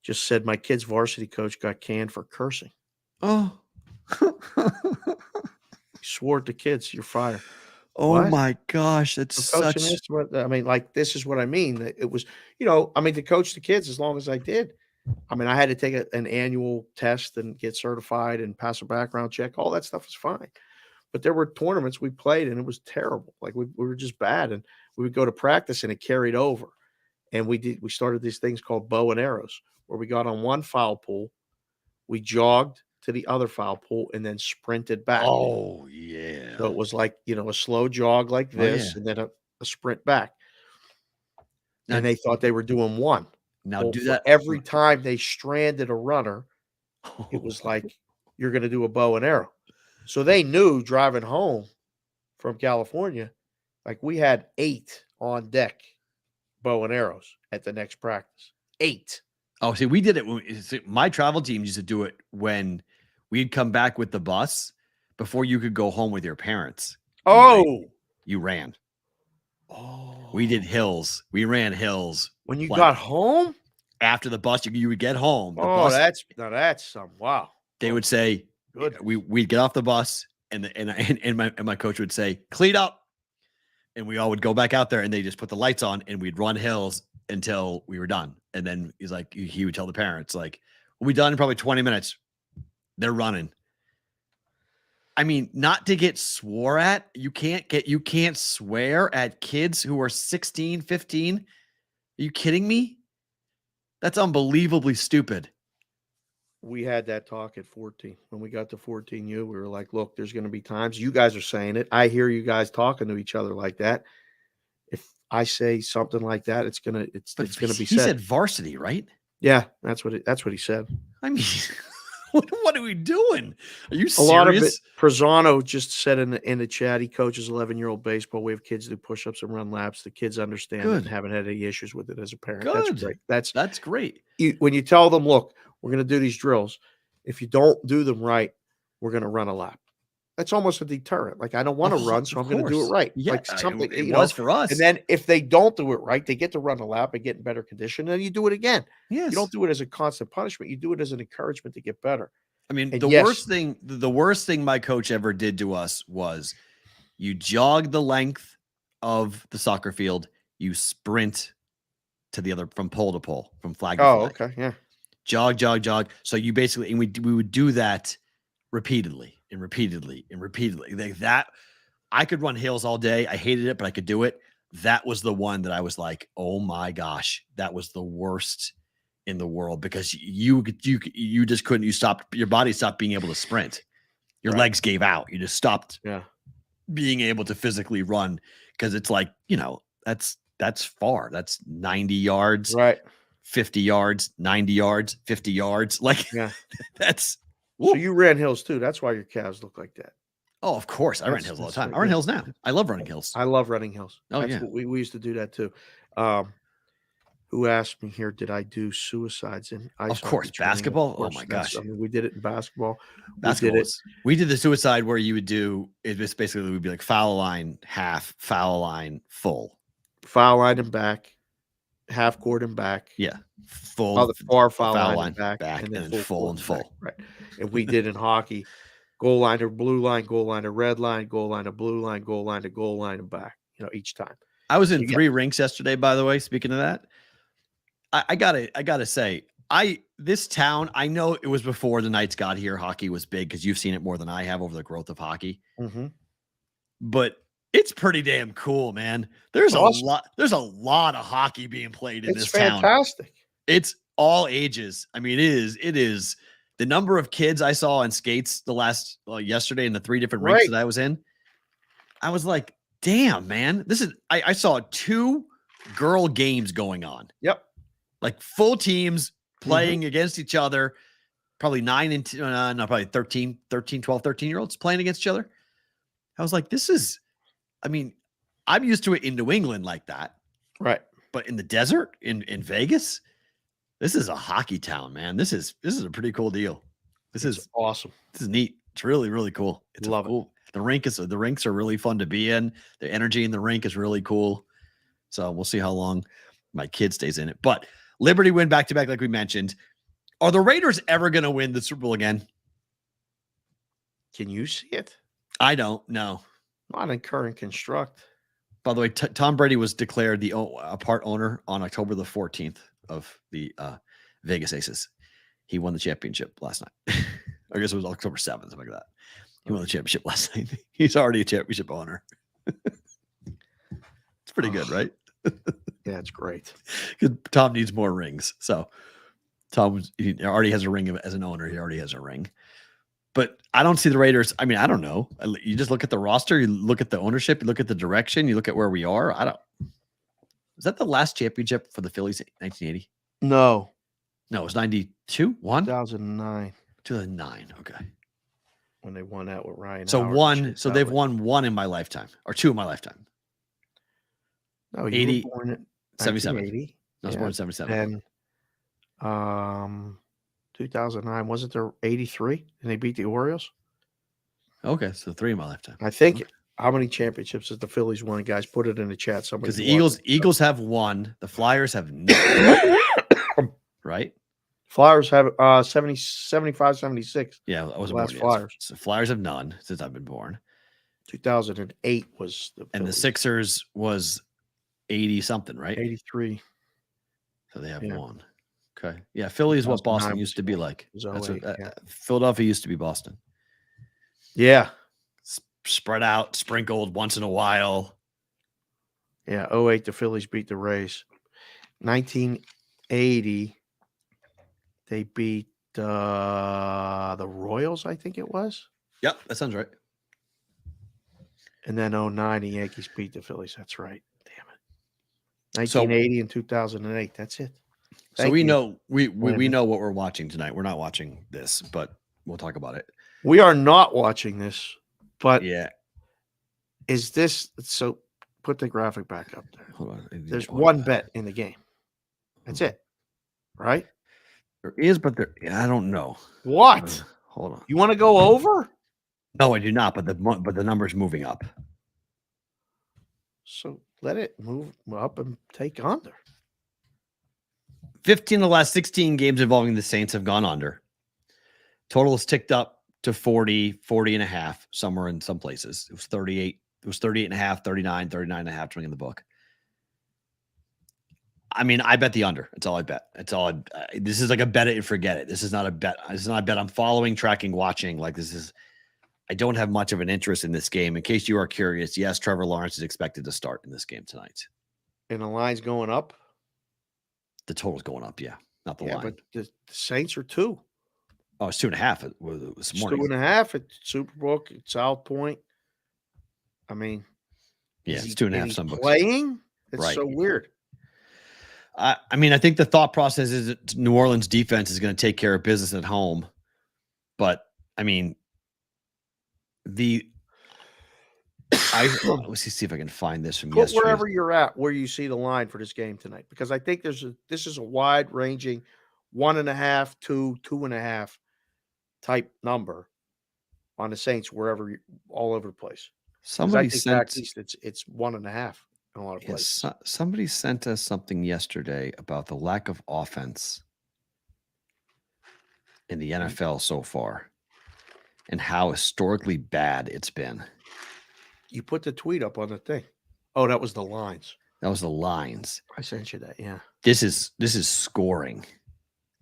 just said my kid's varsity coach got canned for cursing. Oh. He swore at the kids, you're fired. Oh what? My gosh, that's such. I mean, like, this is what I mean. It was, to coach the kids as long as I did. I mean, I had to take an annual test and get certified and pass a background check. All that stuff was fine. But there were tournaments we played and it was terrible. Like we were just bad. And we would go to practice and it carried over. And we started these things called bow and arrows, where we got on one foul pool, we jogged to the other foul pool and then sprinted back. Oh, yeah. So it was like, a slow jog like this and then a sprint back. Now, and they thought they were doing one. Now do that every time they stranded a runner. It was like, you're going to do a bow and arrow. So they knew driving home from California, like we had 8 on deck bow and arrows at the next practice. 8. Oh, see, we did it. My travel team used to do it when we'd come back with the bus before you could go home with your parents. Oh, you ran. Oh, we did hills. We ran hills. When you got home? After the bus, you would get home. That's some wow. They would say, we'd get off the bus and my coach would say, clean up. And we all would go back out there and they just put the lights on and we'd run hills until we were done. And then he's like, he would tell the parents, like, we'll be done in probably 20 minutes. They're running. I mean, not to get swore at. You can't swear at kids who are 16, 15. Are you kidding me? That's unbelievably stupid. We had that talk at 14. When we got to 14U, we were like, look, there's going to be times you guys are saying it. I hear you guys talking to each other like that. If I say something like that, it's going to be said. He said varsity, right? Yeah, that's what he said. I mean, what are we doing? Are you serious? A lot of it. Prezano just said in the chat, he coaches 11-year-old baseball. We have kids do push-ups and run laps. The kids understand it and haven't had any issues with it as a parent. Good. That's great. That's great. When you tell them, look, we're going to do these drills. If you don't do them right, we're going to run a lap. That's almost a deterrent. Like, I don't want to run, so I'm going to do it right. Yeah, like something it was for us. And then if they don't do it right, they get to run a lap and get in better condition, and you do it again. Yes. You don't do it as a constant punishment. You do it as an encouragement to get better. I mean, the worst thing my coach ever did to us was you jog the length of the soccer field, you sprint to the other from pole to pole, from flag to flag. Okay. Yeah. Jog. So you basically, and we would do that repeatedly. Like that, I could run hills all day. I hated it, but I could do it. That was the one that I was like, oh my gosh, that was the worst in the world because you just couldn't. Your body stopped being able to sprint. Your legs gave out. You just stopped being able to physically run because it's like, that's far. That's 90 yards, Right. 50 yards, 90 yards, 50 yards. Like, that's. So you ran hills too. That's why your calves look like that. Oh, of course. I run hills all the time. I run hills now. I love running hills. I love running hills. Oh, That's what we used to do that too. Who asked me here, did I do suicides in ice? Of course. Basketball? Of course, oh, my gosh. I mean, we did it in basketball. We did the suicide where you would do, it was basically, it would be like foul line, half, foul line, full. Foul line and back, half court and back. Yeah. Full. Oh, the far foul line and back, and then full and full. Right. And we did in hockey, goal line to blue line, goal line to red line, goal line to blue line, goal line to goal line and back, each time. I was in 3 rinks yesterday, by the way, speaking of that. I gotta say, this town, I know it was before the Knights got here. Hockey was big because you've seen it more than I have over the growth of hockey. Mm-hmm. But it's pretty damn cool, man. There's awesome. There's a lot of hockey being played in this town. It's fantastic. It's all ages. I mean, it is the number of kids I saw on skates yesterday in the 3 different rinks that I was in. I was like, damn, man, I saw 2 girl games going on. Yep. Like full teams playing against each other, probably 13, 12, 13-year-olds playing against each other. I was like, I'm used to it in New England like that. Right. But in the desert, in Vegas, this is a hockey town, man. This is a pretty cool deal. This is awesome. This is neat. It's really, really cool. It's Love it. The rinks are really fun to be in. The energy in the rink is really cool. So we'll see how long my kid stays in it. But Liberty win back-to-back, like we mentioned. Are the Raiders ever going to win the Super Bowl again? Can you see it? I don't know. Not in current construct. By the way, Tom Brady was declared a part owner on October the 14th of the Vegas Aces. He won the championship last night. I guess it was October 7th, something like that. He won the championship last night. He's already a championship owner. It's pretty good, right? Yeah, it's great. Because Tom needs more rings. So Tom he already has a ring as an owner. He already has a ring. But I don't see the Raiders. I mean, I don't know. You just look at the roster. You look at the ownership. You look at the direction. You look at where we are. Is that the last championship for the Phillies in 1980? No. No, it was 92? 1? 2009. 2009. Okay. When they won that with Ryan. So Howard they've won 1 in my lifetime, or 2 in my lifetime. No, 80, were born in 77. 1980. I was born in 77. And 2009, wasn't there 83? And they beat the Orioles? Okay, so 3 in my lifetime. I think how many championships has the Phillies won, guys? Put it in the chat. Because the Eagles have 1, the Flyers have none. Right? Flyers have 75, 76. Yeah, I wasn't last born Flyers. Yet. So Flyers have none since I've been born. 2008 was the Phillies. And the Sixers was 80 something, right? 83. So they have 1. Okay. Yeah, Philly is what Boston used to be like. That's Philadelphia used to be Boston. Yeah. Spread out, sprinkled once in a while. Yeah, 08 the Phillies beat the Rays. 1980 they beat the Royals, I think it was. Yep, that sounds right. And then 09 the Yankees beat the Phillies. That's right. Damn it. 1980 and 2008. That's it. So we know we know what we're watching tonight. We're not watching this, but we'll talk about it. We are not watching this, but yeah. Is this so? Put the graphic back up there. Hold on. There's one bet in the game. That's it, right? There is, but I don't know. What? Hold on. You want to go over? No, I do not. But the number's moving up. So let it move up and take under. 15 of the last 16 games involving the Saints have gone under. Total has ticked up to 40 and a half somewhere in some places. It was 38. It was 38 and a half, 39 and a half to bring in the book. I mean, I bet the under. That's all I bet. This is like a bet it and forget it. This is not a bet. This is not a bet I'm following, tracking, watching. Like I don't have much of an interest in this game. In case you are curious, yes, Trevor Lawrence is expected to start in this game tonight. And the line's going up? The total's going up, yeah. Not the line. But the Saints are 2. Oh, it's 2.5 this It's morning. 2.5 at Superbook at South Point. I mean, Yeah, is it's he, 2.5 is he some books. playing? It's Right. so weird. I mean, I think the thought process is that New Orleans defense is going to take care of business at home. But I mean, let's see if I can find this from Put yesterday. wherever you're at, where you see the line for this game tonight, because I think this is a wide ranging 1.5 to 2.5 type number on the Saints, wherever all over the place. Because I Somebody think back sent east, it's 1.5 in a lot of places. somebody sent us something yesterday about the lack of offense in the NFL so far and how historically bad it's been. You put the tweet up on the thing. Oh, that was the lines. That was the lines. I sent you that. Yeah. This is scoring.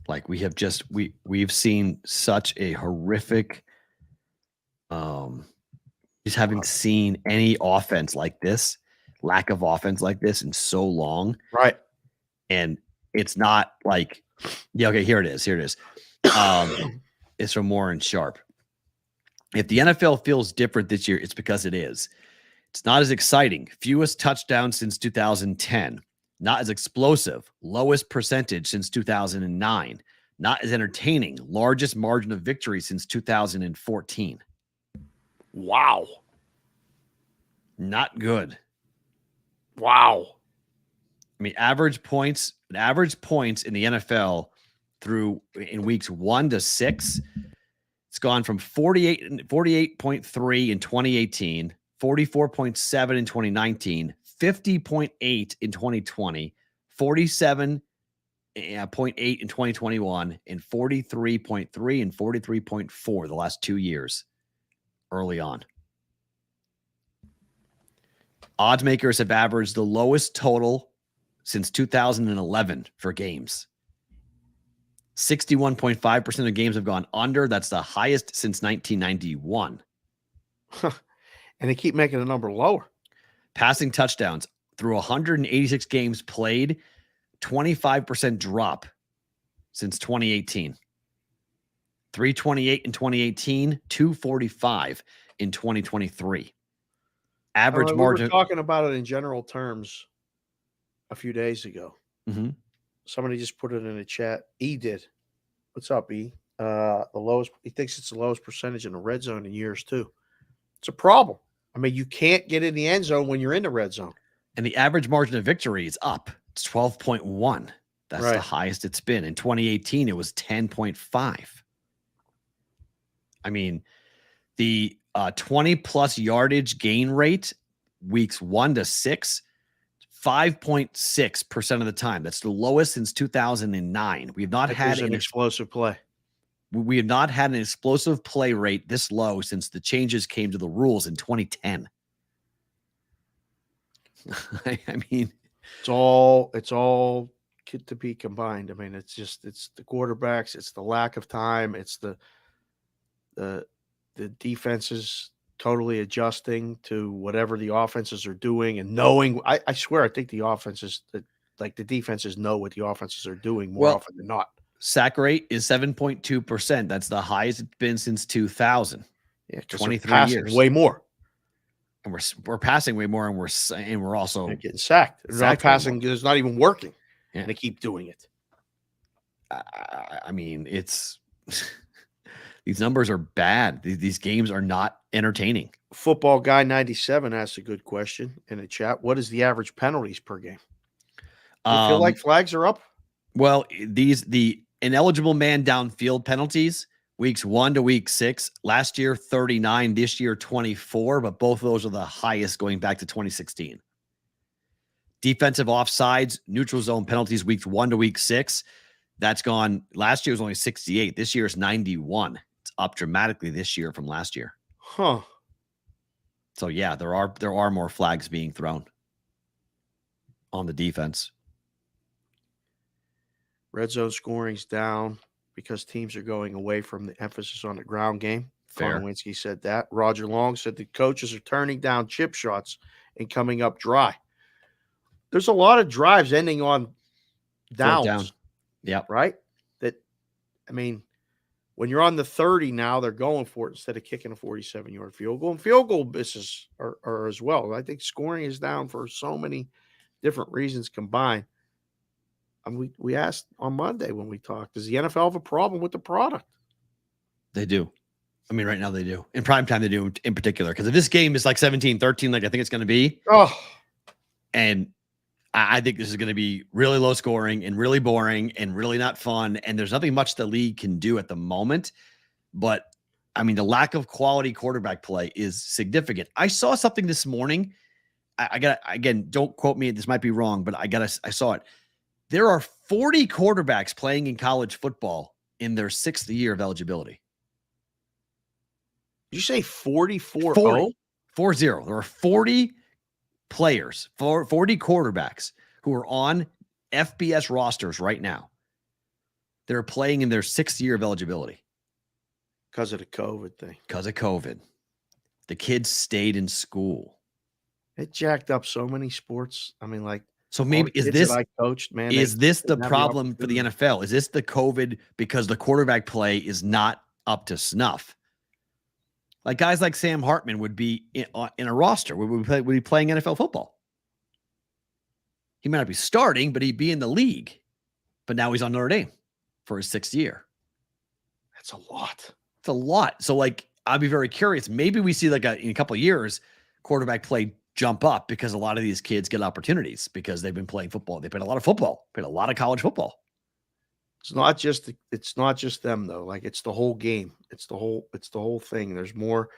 Like we've seen such a horrific just haven't seen any offense like this, lack of offense like this in so long. Right. And it's not like, yeah, okay, here it is. It's from Warren Sharp. If the NFL feels different this year, it's because it is. It's not as exciting. Fewest touchdowns since 2010. Not as explosive. Lowest percentage since 2009. Not as entertaining. Largest margin of victory since 2014. Wow. Not good. Wow. I mean, average points in the NFL in weeks 1 to 6. It's gone from 48.3 in 2018, 44.7 in 2019, 50.8 in 2020, 47.8 in 2021, and 43.3 and 43.4 the last 2 years early on. Odds makers have averaged the lowest total since 2011 for games. 61.5% of games have gone under. That's the highest since 1991. And they keep making the number lower. Passing touchdowns through 186 games played, 25% drop since 2018. 328 in 2018, 245 in 2023. Average margin. We were talking about it in general terms a few days ago. Mm-hmm. Somebody just put it in the chat. E did. What's up, E? The lowest. He thinks it's the lowest percentage in the red zone in years too. It's a problem. I mean, you can't get in the end zone when you're in the red zone. And the average margin of victory is up. It's 12.1. That's right. The highest it's been. In 2018, it was 10.5. I mean, the 20-plus yardage gain rate, weeks 1 to 6, 5.6% of the time. That's the lowest since 2009. We have not had an explosive play. We have not had an explosive play rate this low since the changes came to the rules in 2010. I mean, it's all to be combined. I mean, it's the quarterbacks, it's the lack of time, it's the defenses totally adjusting to whatever the offenses are doing and knowing. I swear, I think the offenses, the defenses know what the offenses are doing more often than not. Sack rate is 7.2%. That's the highest it's been since 2000. Yeah, 23 years. Way more. And we're passing way more, and we're also getting sacked. They're not passing. It's not even working, and they keep doing it. I mean, it's these numbers are bad. These games are not entertaining. Football Guy 97 asked a good question in the chat. What is the average penalties per game? Do you feel like flags are up? Well, the ineligible man downfield penalties. Weeks 1 to week 6, last year 39, this year 24, but both of those are the highest going back to 2016. Defensive offsides, neutral zone penalties, weeks 1 to week 6, that's gone. Last year was only 68. This year is 91. It's up dramatically this year from last year. Huh. So yeah, there are more flags being thrown on the defense. Red zone scoring's down because teams are going away from the emphasis on the ground game. Konowinski said that. Roger Long said the coaches are turning down chip shots and coming up dry. There's a lot of drives ending on downs. Down. Yeah. Right? I mean, when you're on the 30 now, they're going for it instead of kicking a 47-yard field goal. And field goal misses are as well. I think scoring is down for so many different reasons combined. And we asked on Monday when we talked, does the NFL have a problem with the product? They do. I mean, right now they do. In prime time, they do in particular. Because if this game is like 17-13, like I think it's going to be, and I think this is going to be really low scoring and really boring and really not fun. And there's nothing much the league can do at the moment. But I mean, the lack of quality quarterback play is significant. I saw something this morning. I got, again, don't quote me. This might be wrong, but I saw it. There are 40 quarterbacks playing in college football in their 6th year of eligibility. Did you say 44? 40. 40. There are 40 players, 40 quarterbacks who are on FBS rosters right now. They're playing in their 6th year of eligibility. Because of the COVID thing. Because of COVID. The kids stayed in school. It jacked up so many sports. I mean, like, so maybe is this I coached, man? Is this the problem for the NFL? Is this the COVID because the quarterback play is not up to snuff? Like guys like Sam Hartman would be in a roster. Would be playing NFL football. He might not be starting, but he'd be in the league. But now he's on Notre Dame for his 6th year. That's a lot. It's a lot. So, like, I'd be very curious. Maybe we see like in a couple of years, quarterback play jump up because a lot of these kids get opportunities because they've been playing football. They played a lot of football, played a lot of college football. It's not just them though. Like it's the whole game. It's the whole thing. There's more.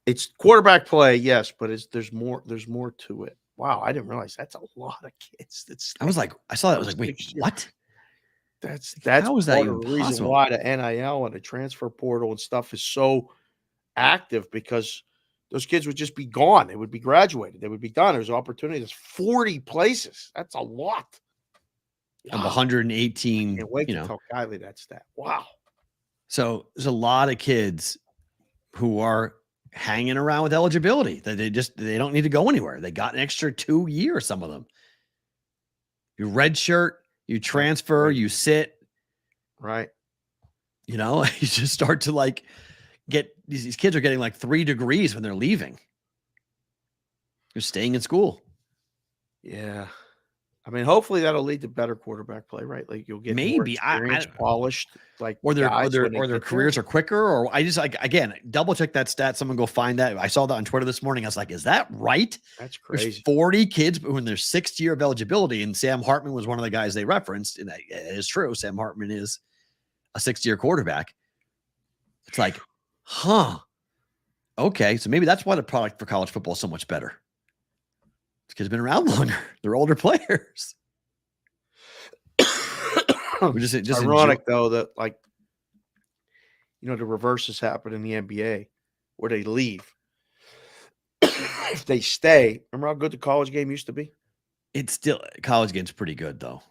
It's quarterback play, yes, but there's more to it. Wow, I didn't realize that's a lot of kids. I saw that. I was like, wait, what? That's how is that part of the reason why the NIL and the transfer portal and stuff is so active, because those kids would just be gone. They would be graduated. They would be done. There's opportunity. There's 40 places. That's a lot. Of 118, can't wait to tell Kylie that stat. Wow. So there's a lot of kids who are hanging around with eligibility that they don't need to go anywhere. They got an extra 2 years, some of them. You redshirt, you transfer, you sit. Right. You just start to like get these kids are getting like 3 degrees when they're leaving. You're staying in school. Yeah. I mean, hopefully that'll lead to better quarterback play, right? Like you'll get maybe polished, like or their careers are quicker. Or I just again double check that stat. Someone go find that. I saw that on Twitter this morning. I was like, is that right? That's crazy. There's 40 kids who in their 6th year of eligibility, and Sam Hartman was one of the guys they referenced. And that is true. Sam Hartman is a 6th-year quarterback. It's like, okay, so maybe that's why the product for college football is so much better. Kids have been around longer. They're older players. It's ironic though that the reverse has happened in the NBA where they leave. If they stay, remember how good the college game used to be? It's still college game's pretty good though.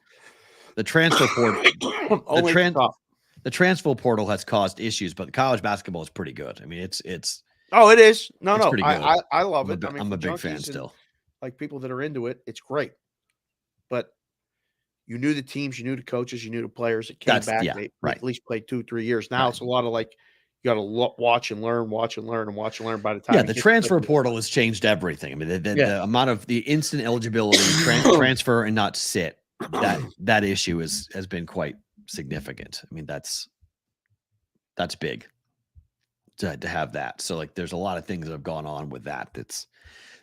The transfer portal, the transfer portal has caused issues, but college basketball is pretty good. I mean, it's. Oh, it is. No. Pretty good. I love it. I'm a big fan still. Like people that are into it, it's great. But you knew the teams, you knew the coaches, you knew the players that came back. They at least played 2-3 years. Now it's a lot of like you got to watch and learn by the time. The transfer portal has changed everything. I mean, the amount of the instant eligibility, transfer and not sit. That issue has been quite significant. I mean, that's big to have that. So like, there's a lot of things that have gone on with that. That's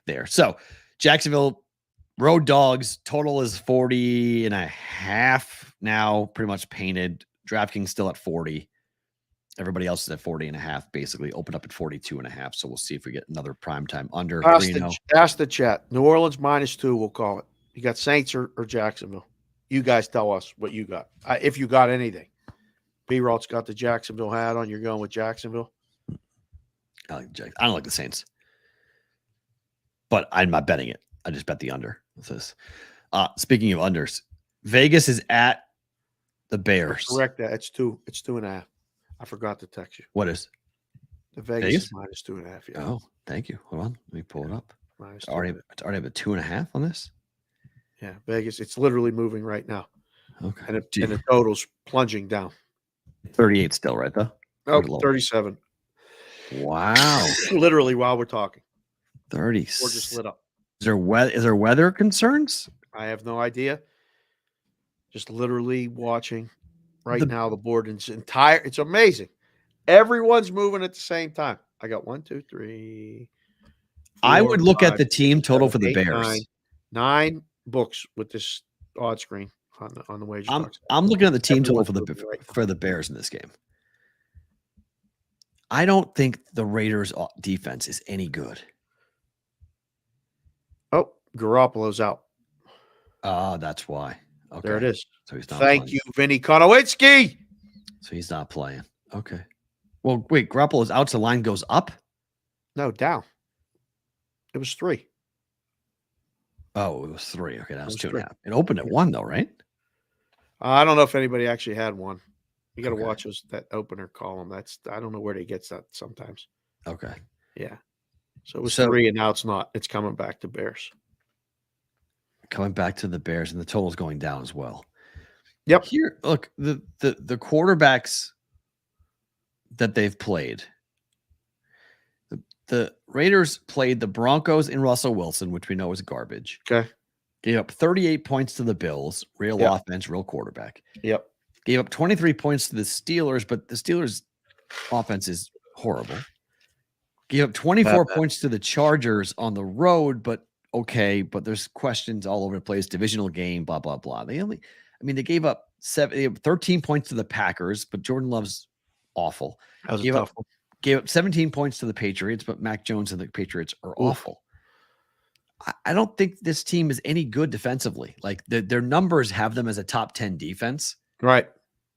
there. So. Jacksonville Road Dogs total is 40.5 now, pretty much painted. DraftKings still at 40. Everybody else is at 40.5, basically opened up at 42.5. So we'll see if we get another primetime under. Ask the chat. New Orleans -2, we'll call it. You got Saints or Jacksonville? You guys tell us what you got. If you got anything. Perrault's got the Jacksonville hat on. You're going with Jacksonville? I don't like the Saints. But I'm not betting it. I just bet the under. Speaking of unders, Vegas is at the Bears. Correct that. It's 2. It's 2.5. I forgot to text you. What is? The Vegas is -2.5. Yeah. Oh, thank you. Hold on. Let me pull it up. It's already have a 2.5 on this? Yeah, Vegas. It's literally moving right now. Okay. And the total's plunging down. 38 still, right, though? Oh, 37. Wow. Literally while we're talking. 30. Or just lit up. Is there weather concerns? I have no idea. Just literally watching right now the board is entire. It's amazing. Everyone's moving at the same time. I got 1, 2, 3. 4, I would look 5, at the team 6, total 7, for the 8, Bears. 9 books with this odd screen on the wager box. I'm looking at the team total Everyone's for the Bears in this game. I don't think the Raiders' defense is any good. Oh, Garoppolo's out. That's why. Okay. There it is. So he's not Thank playing. you, Vinny Konowitsky. So he's not playing. Okay. Well, wait, Garoppolo's out, so the line goes up? No, down. It was 3. Oh, it was 3. Okay, that was 2.5. 3. It opened at 1, though, right? I don't know if anybody actually had one. You got to Okay. watch that opener column. I don't know where he gets that sometimes. Okay. Yeah. So it was 3, and now it's not. It's coming back to Bears. Coming back to the Bears, and the total's going down as well. Yep. Here, look, the quarterbacks that they've played. The Raiders played the Broncos in Russell Wilson, which we know is garbage. Okay. Gave up 38 points to the Bills, real offense, real quarterback. Yep. Gave up 23 points to the Steelers, but the Steelers' offense is horrible. Gave up 24 points to the Chargers on the road, but okay, but there's questions all over the place. Divisional game, blah, blah, blah. They gave up 13 points to the Packers, but Jordan Love's awful. That was a tough one. Gave up 17 points to the Patriots, but Mac Jones and the Patriots are awful. I don't think this team is any good defensively. Like their numbers have them as a top 10 defense. Right.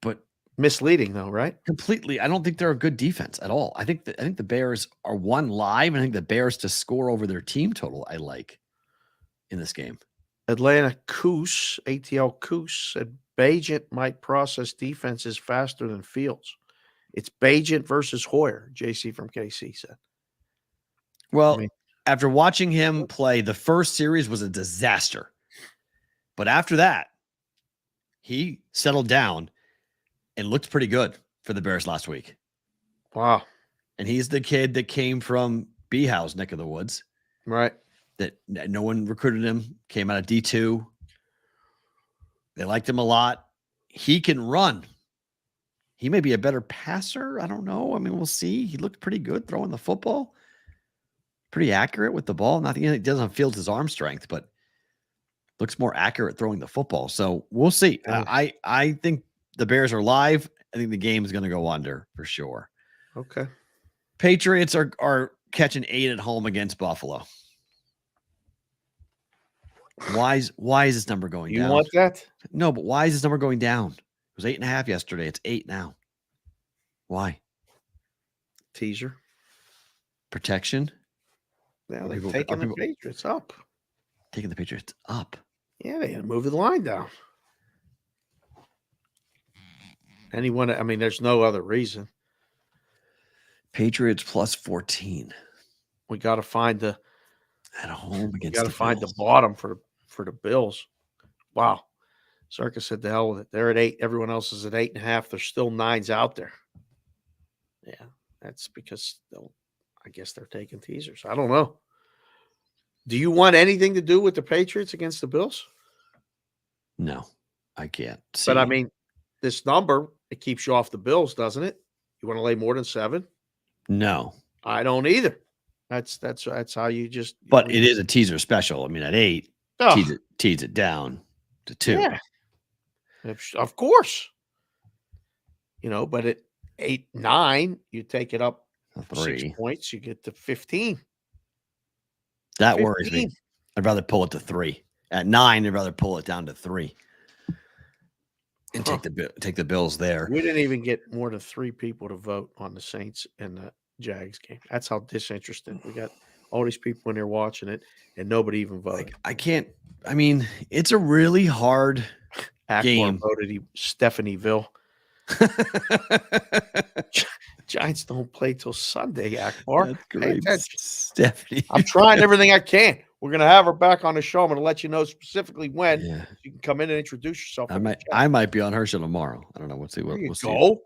But misleading though, right? Completely. I don't think they're a good defense at all. I think the Bears are one live, and I think the Bears to score over their team total I like in this game. Atlanta Coos, ATL Coos said Bajent might process defenses faster than Fields. It's Bajent versus Hoyer, JC from KC said. Well, after watching him play, the first series was a disaster. But after that, he settled down and looked pretty good for the Bears last week. Wow. And he's the kid that came from B-House neck of the woods. Right. That no one recruited him, came out of D2. They liked him a lot. He can run. He may be a better passer. I don't know. I mean, we'll see. He looked pretty good throwing the football. Pretty accurate with the ball. Not he doesn't feel his arm strength, but looks more accurate throwing the football. So we'll see. I think the Bears are live. I think the game is going to go under for sure. Okay. Patriots are catching 8 at home against Buffalo. Why is this number going down? You want that? No, but why is this number going down? It was 8.5 yesterday. It's 8 now. Why? Teaser. Protection. Now they're taking the Patriots up. Taking the Patriots up. Yeah, they had to move the line down. There's no other reason. Patriots plus 14. We got to find the at home against. Got to find the bottom for the Bills. Wow. Circus said the hell with it. They're at 8. Everyone else is at 8.5. There's still 9s out there. Yeah, that's because I guess they're taking teasers. I don't know. Do you want anything to do with the Patriots against the Bills? No, I can't. But this number, it keeps you off the Bills, doesn't it? You want to lay more than 7? No, I don't either. That's how you just. But it is a teaser special. I mean, at 8, tease it down to 2. Yeah, of course. But at 8, 9, you take it up 3 6 points. You get to 15. That worries me. I'd rather pull it to 3. At 9, I'd rather pull it down to 3 and take the Bills there. We didn't even get more than 3 people to vote on the Saints and the Jags game. That's how disinterested. We got all these people in there watching it, and nobody even voted. I can't. I mean, it's a really hard game. Voted Stephaниeville. Giants don't play till Sunday, Akbar. That's great. Stephanie. I'm trying everything I can. We're going to have her back on the show. I'm going to let you know specifically when. Yeah. You can come in and introduce yourself. I might be on her show tomorrow. I don't know. We'll see.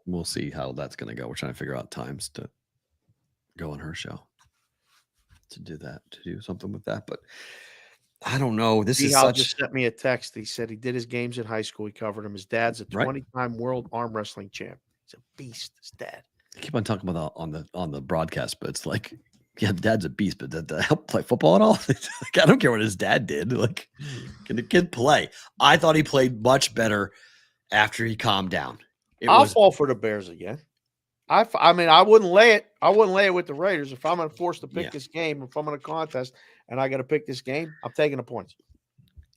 We'll see how that's going to go. We're trying to figure out times to go on her show to do something with that. But I don't know. Just sent me a text. He said he did his games in high school. He covered them. His dad's a 20-time world arm wrestling champ. He's a beast. His dad. I keep on talking about on the broadcast, but it's like, yeah, dad's a beast, but did help play football at all? Like, I don't care what his dad did. Like, can the kid play? I thought he played much better after he calmed down. I'll fall for the Bears again. I mean, I wouldn't lay it. I wouldn't lay it with the Raiders. If I'm going to force to pick this game, if I'm in a contest and I got to pick this game, I'm taking the points.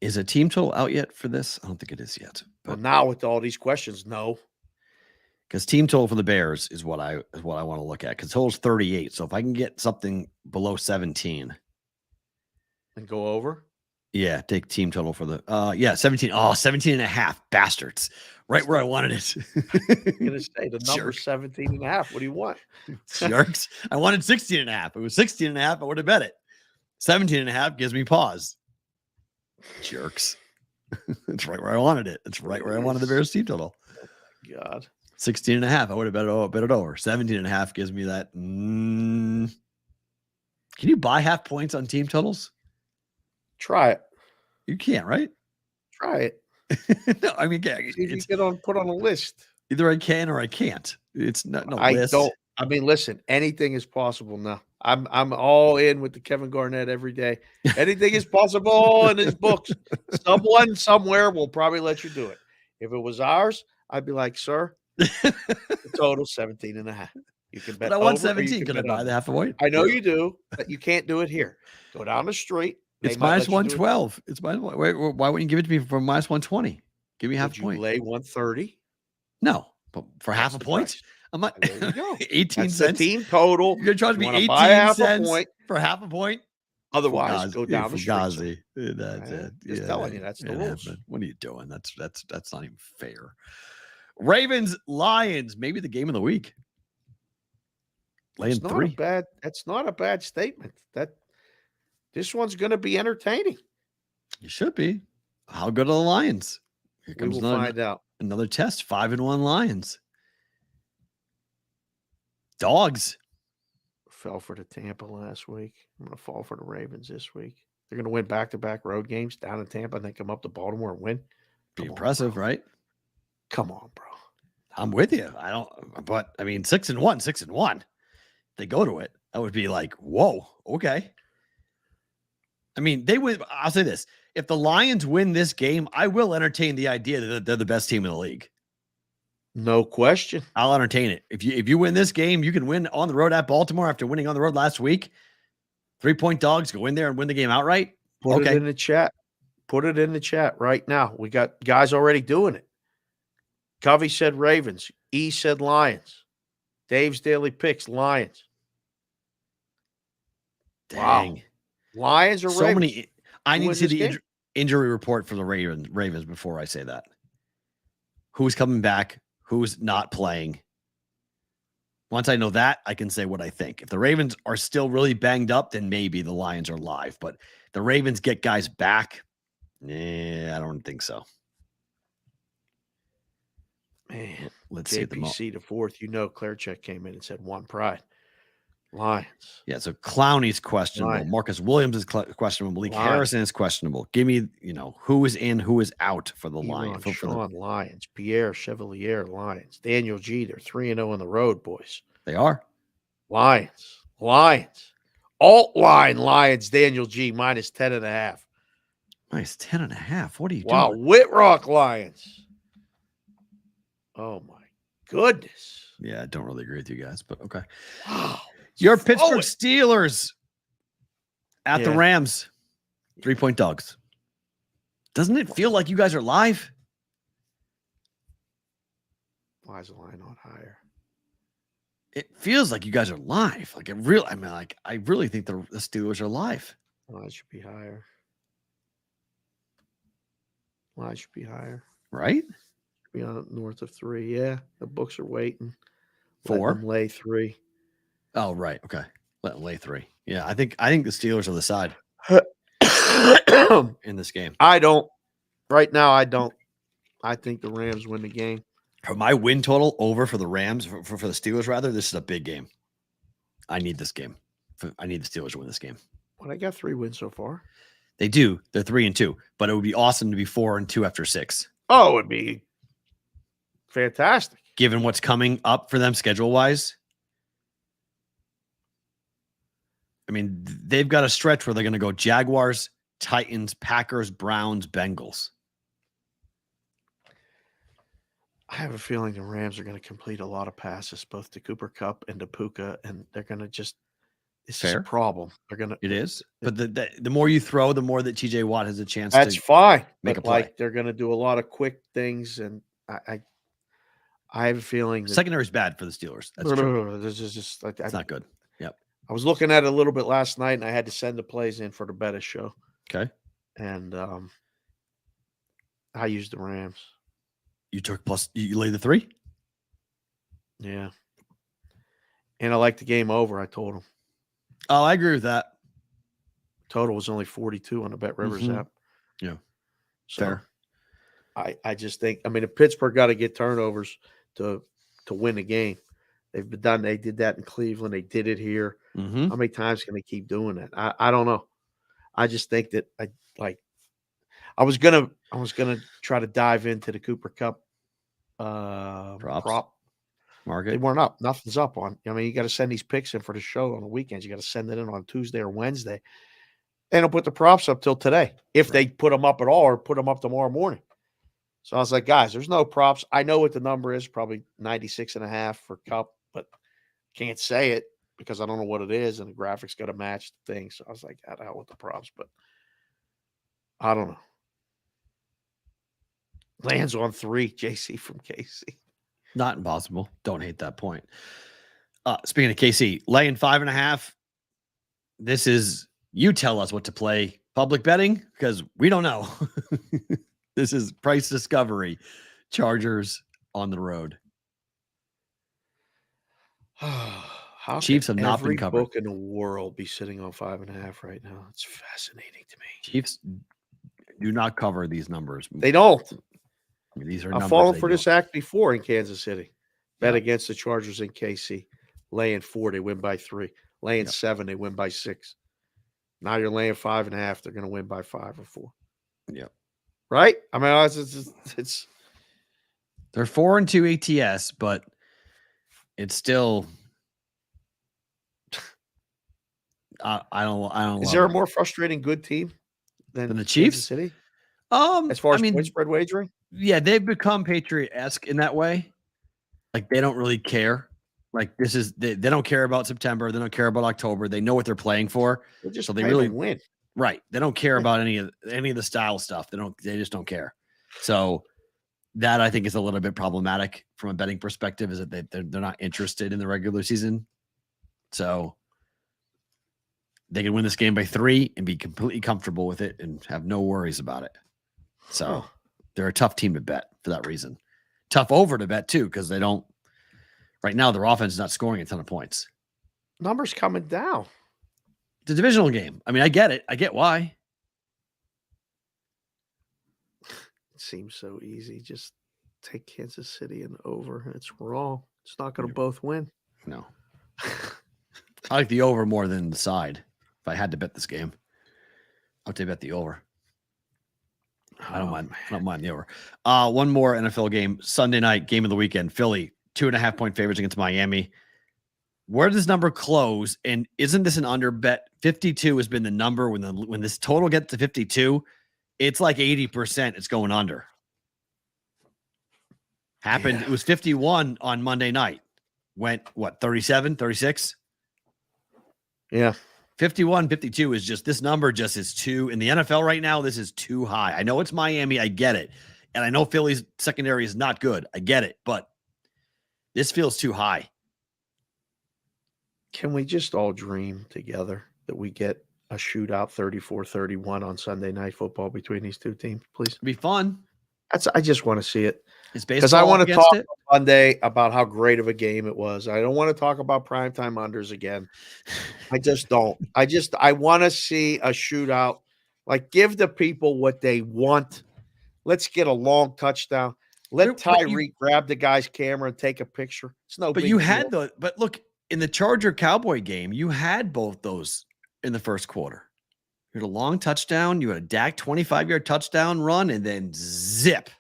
Is a team total out yet for this? I don't think it is yet. But now with all these questions, no. Because team total for the Bears is what I want to look at. Because total's 38. So if I can get something below 17 and go over. Yeah, take team total for the 17. Oh, 17 and a half. Bastards. Right where I wanted it. I'm going to say the number 17 and a half. What do you want? Jerks. I wanted 16 and a half. It was 16 and a half. I would have bet it. 17 and a half gives me pause. Jerks. It's right where I wanted it. It's right where I wanted the Bears team total. Oh my God. 16 and a half. I would have bet it over. 17 and a half gives me that. Can you buy half points on team totals? Try it. You can't, right? Try it. No, I mean, put on a list. Either I can or I can't. It's not no I list. don't. I mean, listen, anything is possible now. I'm all in with the Kevin Garnett every day. Anything is possible in his books. Someone somewhere will probably let you do it. If it was ours, I'd be like, sir, the total 17 and a half. You can bet. But I want 17. Can I buy the half a point? I know you do, but you can't do it here. Go down the street. It's minus 112. It's minus. Wait, why wouldn't you give it to me for minus 120? Give me half a point. You lay 130? No, but for half a point. I'm like, there you go. 18 That's cents. the team total. You're going to charge me 18 cents for half a point? Otherwise, go down the street. That's it. Just telling you, that's the rules. What are you doing? That's not even fair. Ravens, Lions, maybe the game of the week. Laying 3. That's not a bad statement. This one's going to be entertaining. It should be. How good are the Lions? Here comes we will find out. Another test. 5-1 Lions. Dogs. Fell for the Tampa last week. I'm going to fall for the Ravens this week. They're going to win back-to-back road games down in Tampa and then come up to Baltimore and win. Be impressive, right? Come on, bro. I'm with you. But I mean, 6-1. They go to it. That would be like, whoa, okay. I mean, they would. I'll say this: if the Lions win this game, I will entertain the idea that they're the best team in the league. No question. I'll entertain it. If you win this game, you can win on the road at Baltimore after winning on the road last week. 3-point dogs, go in there and win the game outright. Put it in the chat. Put it in the chat right now. We got guys already doing it. Covey said Ravens. E said Lions. Dave's Daily Picks, Lions. Dang. Wow. Lions or so Ravens? Many. I need to see the injury report for the Ravens before I say that. Who's coming back? Who's not playing? Once I know that, I can say what I think. If the Ravens are still really banged up, then maybe the Lions are live. But the Ravens get guys back. I don't think so. Man, let's see. JPC the fourth. Claircheck came in and said one pride. Lions. Yeah, so Clowney's questionable. Lions. Marcus Williams is questionable. Malik Harrison is questionable. Give me, who is in, who is out for the Lions. Sean, Lions. Pierre Chevalier, Lions. Daniel G, they're 3-0 on the road, boys. They are. Lions. Alt line, Lions. Daniel G, minus 10.5. Minus 10.5. What are you doing? Wow, Whitrock Lions. Oh, my goodness. Yeah, I don't really agree with you guys, but okay. Wow. Your Pittsburgh Steelers at the Rams. 3-point dogs. Doesn't it feel like you guys are live? Why is the line not higher? It feels like you guys are live. I really think the Steelers are live. Line should be higher. Line should be higher. Right? Should be on north of 3. Yeah, the books are waiting. 4. Let them lay 3. Oh, right. Okay. Let them lay 3. Yeah, I think the Steelers are the side. in this game. I don't. Right now, I don't. I think the Rams win the game. For my win total over for the Rams, for the Steelers, rather, this is a big game. I need this game. I need the Steelers to win this game. Well, they got 3 wins so far. They do. They're 3-2, but it would be awesome to be 4-2 after 6. Oh, it would be fantastic. Given what's coming up for them schedule-wise. I mean, they've got a stretch where they're going to go Jaguars, Titans, Packers, Browns, Bengals. I have a feeling the Rams are going to complete a lot of passes, both to Cooper Kupp and to Puka, and they're going to just – this is a problem. They're going to – It is. But the more you throw, the more that TJ Watt has a chance that's to fine. make but a play. Like, they're going to do a lot of quick things, and I have a feeling that Secondary's bad for the Steelers. That's true. this is just like It's not good. Yep. I was looking at it a little bit last night, and I had to send the plays in for the Bettis show. Okay. And I used the Rams. You took plus – you laid the 3? Yeah. And I like the game over, I told him. Oh, I agree with that. Total was only 42 on the Bet Rivers app. Yeah. So Fair. I just think, I mean, if Pittsburgh got to get turnovers to win the game, they've been done. They did that in Cleveland. They did it here. How many times can they keep doing that? I don't know. I just think that I was gonna try to dive into the Cooper Kupp prop market. They weren't up. Nothing's up on. I mean, you got to send these picks in for the show on the weekends. You got to send it in on Tuesday or Wednesday. They don't put the props up till today, if they put them up at all, or put them up tomorrow morning. So I was like, guys, there's no props. I know what the number is, probably 96.5 for Kupp, but can't say it because I don't know what it is, and the graphics got to match the thing. So I was like, I don't know with the props, but I don't know. Lands on 3, JC from KC. Not impossible. Don't hate that point. Speaking of KC, laying 5.5. This is, you tell us what to play public betting because we don't know. This is price discovery. Chargers on the road. How Chiefs have not been covered. Every book in the world be sitting on 5.5 right now. It's fascinating to me. Chiefs do not cover these numbers. They don't. I mean, these are I've fallen for this act before in Kansas City. Bet against the Chargers in KC. Laying 4, they win by 3. Laying 7, they win by 6. Now you're laying 5.5, they're going to win by 5 or 4. Yeah. Right? I mean, it's they're 4-2 ATS, but it's still. I don't. Is there a more frustrating good team than the Chiefs? Kansas City? As far as point spread wagering? Yeah, they've become Patriot-esque in that way. Like, they don't really care. Like, this is they don't care about September. They don't care about October. They know what they're playing for. So they really win. Right. They don't care about any of the style stuff. They just don't care. So that, I think, is a little bit problematic from a betting perspective, is that they're not interested in the regular season. So they can win this game by 3 and be completely comfortable with it and have no worries about it. So they're a tough team to bet for that reason. Tough over to bet too, because they don't. Right now, their offense is not scoring a ton of points. Numbers coming down. It's a divisional game. I mean, I get it. I get why. It seems so easy. Just take Kansas City and over. It's wrong. It's not going to both win. No. I like the over more than the side. If I had to bet this game, I would bet the over. I don't mind. I don't mind the over. One more NFL game. Sunday night game of the weekend. Philly 2.5-point favorites against Miami. Where does this number close? And isn't this an under bet? 52 has been the number when this total gets to 52. It's like 80%. It's going under. Happened. Yeah. It was 51 on Monday night. Went what? 37, 36. Yeah. 51, 52 is just, this number just is too, in the NFL right now, this is too high. I know it's Miami. I get it. And I know Philly's secondary is not good. I get it. But this feels too high. Can we just all dream together that we get a shootout 34-31 on Sunday Night Football between these two teams, please? It'd be fun. I just want to see it. It's because I want to talk Monday about how great of a game it was. I don't want to talk about primetime unders again. I just don't. I want to see a shootout Like, give the people what they want. Let's get a long touchdown. Let Tyreek grab the guy's camera and take a picture. It's no big deal. But look, in the Charger Cowboy game, you had both those in the first quarter. You had a long touchdown, you had a Dak 25-yard touchdown run, and then zip.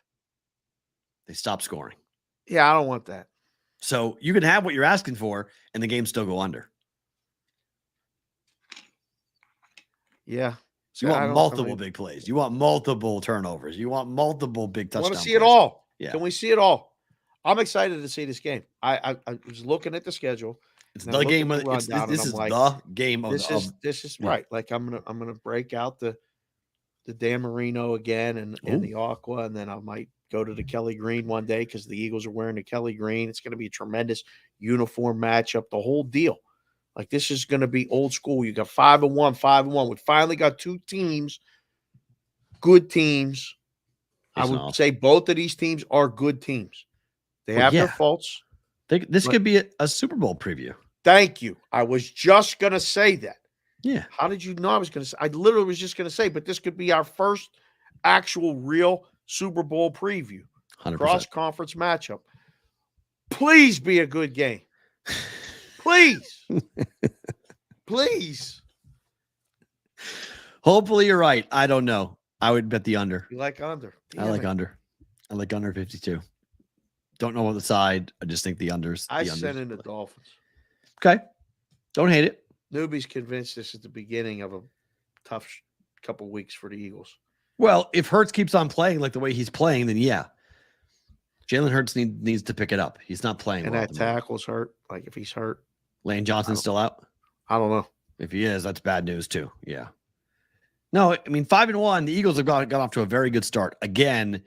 They stopped scoring. Yeah, I don't want that. So you can have what you're asking for, and the game still go under. Yeah. So you want multiple big plays. You want multiple turnovers. You want multiple big touchdowns. I want to see it all. Yeah. Can we see it all? I'm excited to see this game. I was looking at the schedule. It's the game. This is the game of this is right. Like I'm gonna break out the Dan Marino again and the Aqua, and then I might go to the Kelly Green one day because the Eagles are wearing the Kelly Green. It's going to be a tremendous uniform matchup, the whole deal. Like, this is going to be old school. You got 5-1. We finally got two teams, good teams. I would say both of these teams are good teams. They have their faults. This could be a Super Bowl preview. Thank you. I was just going to say that. Yeah. How did you know I was going to say? I literally was just going to say, but this could be our first actual real Super Bowl preview. 100%. Cross-conference matchup. Please be a good game. Please. Please. Hopefully you're right. I don't know. I would bet the under. You like under? I like under 52. Don't know on the side. I just think the unders. I sent in the Dolphins. Okay. Don't hate it. Newbie's convinced this is the beginning of a tough couple weeks for the Eagles. Well, if Hurts keeps on playing like the way he's playing, then yeah. Jalen Hurts needs to pick it up. He's not playing. And that tackle's hurt. Like, if he's hurt. Lane Johnson's still out? I don't know. If he is, that's bad news too. Yeah. No, I mean, 5-1, the Eagles have got off to a very good start. Again,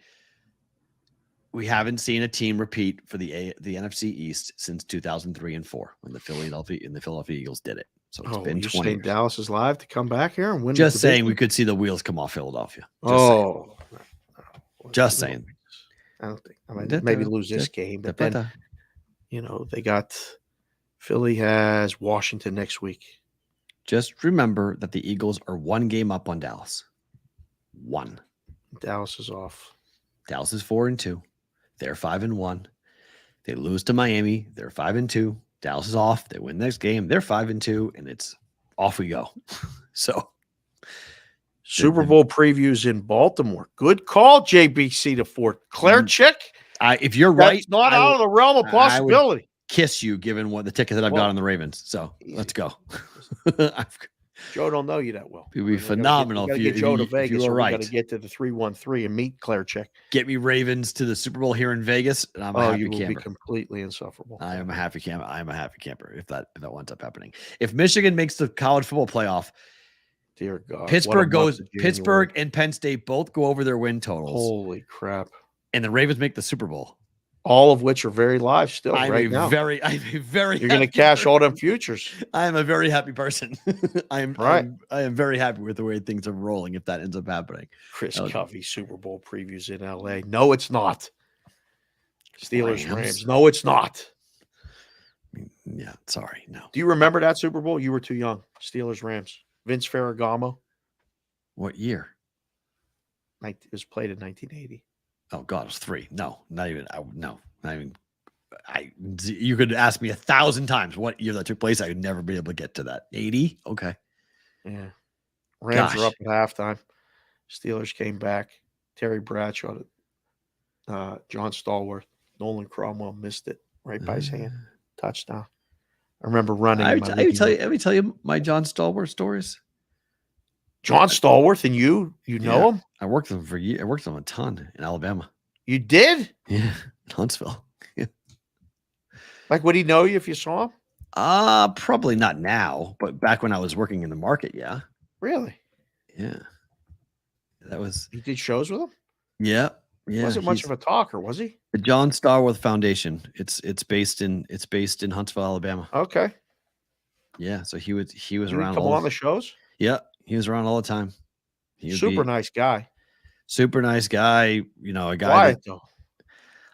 we haven't seen a team repeat for the NFC East since 2003 and 4 when the Philadelphia Eagles did it. So it's been 20 years. Dallas is live to come back here and win. Just saying, we could see the wheels come off Philadelphia. Just saying. I don't think. I mean, maybe lose this game, but then they got Philly has Washington next week. Just remember that the Eagles are one game up on Dallas. One. Dallas is off. Dallas is 4-2. They're 5-1. They lose to Miami. They're 5-2. Dallas is off. They win next game. They're 5-2, and it's off we go. So, Super Bowl previews in Baltimore. Good call, JBC to Fort. Claire Chick. If you're right, not out of the realm of possibility. I would kiss you, given what the ticket that I've got on the Ravens. So let's go. Joe don't know you that well. It'd be phenomenal if you get Joe to Vegas. You were right. Got to get to the 313 and meet Claire Chick. Get me Ravens to the Super Bowl here in Vegas, and I'm a happy camper. You will be completely insufferable. I am a happy camper. I am a happy camper if that winds up happening. If Michigan makes the college football playoff, dear God, Pittsburgh and Penn State both go over their win totals. Holy crap! And the Ravens make the Super Bowl. All of which are very live still I'm right now. You're going to cash all them futures. I am a very happy person. I am very happy with the way things are rolling if that ends up happening. Chris Covey, Super Bowl previews in LA. No, it's not. Steelers, Rams. No, it's not. Yeah, sorry. No. Do you remember that Super Bowl? You were too young. Steelers, Rams. Vince Ferragamo. What year? It was played in 1980. Oh God, it was 3. No, not even. Not even. You could ask me 1,000 times what year that took place. I would never be able to get to that. 80. Okay. Yeah. Rams were up at halftime. Steelers came back. Terry Bradshaw, John Stallworth, Nolan Cromwell missed it right by his hand. Touchdown. I remember running. Let me tell you my John Stallworth stories. John Stallworth and you know him? I worked with him for years. I worked with him a ton in Alabama. You did? Yeah, in Huntsville. Yeah. Like, would he know you if you saw him? Probably not now, but back when I was working in the market, yeah. Really? Yeah. That was. You did shows with him? Yeah. Yeah. Wasn't much of a talker, was he? The John Stallworth Foundation. It's based in Huntsville, Alabama. Okay. Yeah. So he was around. Come on the shows? Yeah. He was around all the time. Super nice guy. Super nice guy. You know, a guy. Quiet, though.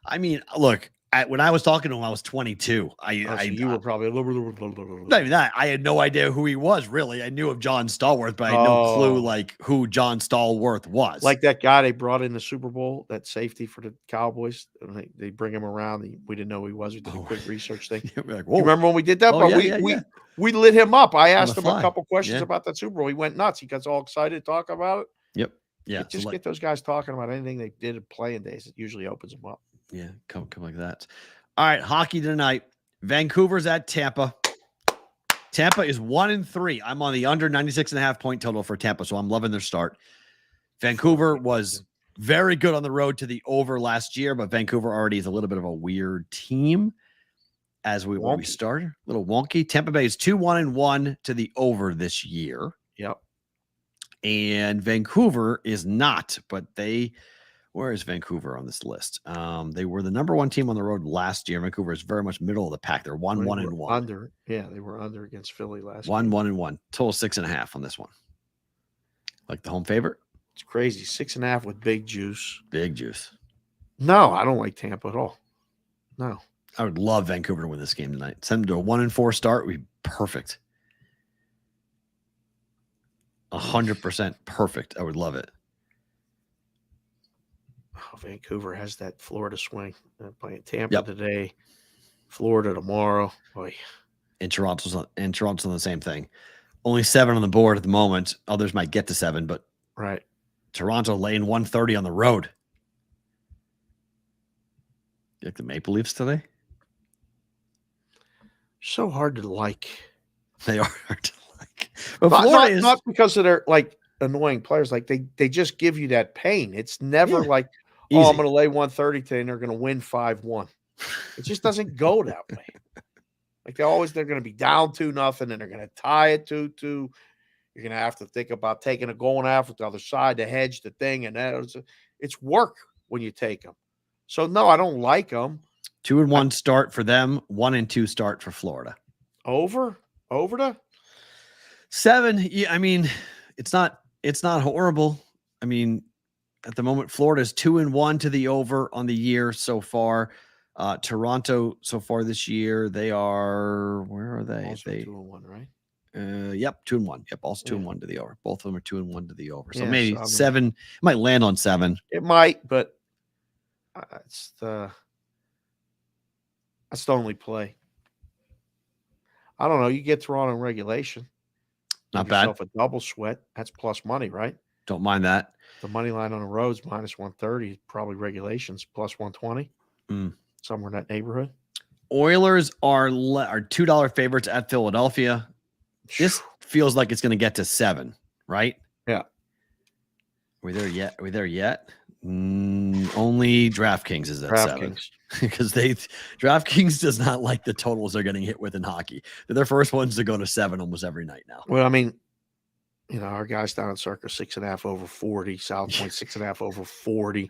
I mean, look, when I was talking to him, I was 22. So you were probably not even that. I had no idea who he was, really. I knew of John Stallworth, but I had no clue like who John Stallworth was. Like that guy they brought in the Super Bowl, that safety for the Cowboys. And they bring him around. We didn't know who he was. We did a quick research thing. Like, you remember when we did that? Oh, but yeah, we lit him up. I asked him fly. a couple questions about that Super Bowl. He went nuts. He got all excited to talk about it. Yep. Yeah. Just get those guys talking about anything they did in playing days. It usually opens them up. Yeah, come like that. All right, hockey tonight. Vancouver's at Tampa. Tampa is 1-3. I'm on the under 96.5 point total for Tampa, so I'm loving their start. Vancouver was very good on the road to the over last year, but Vancouver already is a little bit of a weird team as when we started. A little wonky. Tampa Bay is 2-1-1 to the over this year. Yep. And Vancouver is not, but where is Vancouver on this list? They were the number one team on the road last year. Vancouver is very much middle of the pack. They're 1-1-1. Under. Yeah, they were under against Philly last 1-1-1. Total 6.5 on this one. Like the home favorite? It's crazy. 6.5 with big juice. Big juice. No, I don't like Tampa at all. No. I would love Vancouver to win this game tonight. Send them to a 1-4 start would be perfect. 100% perfect. I would love it. Oh, Vancouver has that Florida swing. Playing Tampa today, Florida tomorrow. Boy. And Toronto's on the same thing. Only 7 on the board at the moment. Others might get to 7, but right. Toronto laying 130 on the road. You like the Maple Leafs today? So hard to like. They are hard to like. But Florida is not because of their like annoying players. Like they just give you that pain. It's never like, easy. I'm going to lay 130 today and they're going to win 5-1. It just doesn't go that way. Like they're going to be down 2-0 and they're going to tie it 2-2. You're going to have to think about going after the other side to hedge the thing. And it's work when you take them. So no, I don't like them. 2-1 start for them. 1-2 start for Florida. Over to 7. Yeah, I mean, it's not horrible. I mean, at the moment, Florida is 2-1 to the over on the year so far. Toronto so far this year, they are, where are they? Also 2-1, right? Yep, 2-1. Yep, also 2-1 to the over. Both of them are 2-1 to the over. So Yeah, maybe 7. It might land on 7. It might, but that's the only play. I don't know. You get Toronto in regulation. Not Give bad. yourself a double sweat. That's plus money, right? Don't mind that. The money line on the roads minus 130, probably regulations plus 120. Somewhere in that neighborhood. Oilers are $2 favorites at Philadelphia. This feels like it's going to get to 7, right? Yeah. Are we there yet? Only DraftKings is at 7 because DraftKings does not like the totals they're getting hit with in hockey. They're their first ones to go to 7 almost every night now. Well, I mean, our guys down in Circa 6.5 over 40, South Point 6.5 over 40.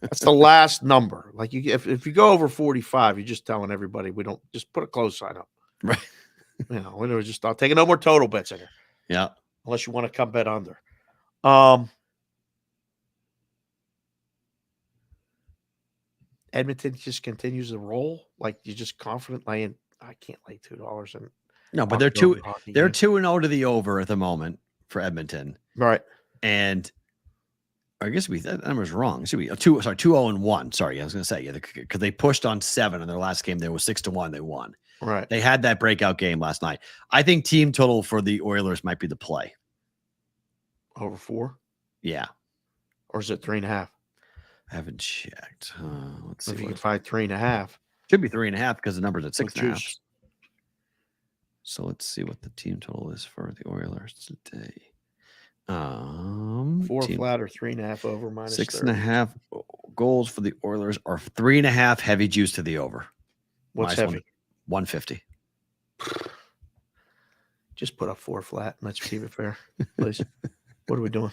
That's the last number. Like if you go over 45, you're just telling everybody we don't just put a close sign up. Right. We're just not taking no more total bets in here. Yeah. Unless you want to come bet under. Edmonton just continues to roll. Like you're just confident laying. I can't lay $2 and no, but they're 2-0 to the over at the moment for Edmonton. Right. And I guess that number's wrong. It should be 2-0-1. Sorry, I was going to say because they pushed on 7 in their last game. There was 6-1. They won. Right. They had that breakout game last night. I think team total for the Oilers might be the play. Over 4? Yeah. Or is it 3.5? I haven't checked. Let's see. If you can find 3.5. Should be 3.5 because the number's at 6.5. So let's see what the team total is for the Oilers today. 4 flat or 3.5 over minus 6.5 goals for the Oilers are 3.5 heavy juice to the over. What's minus heavy? 150. Just put up 4 flat. Let's keep it fair, please. What are we doing?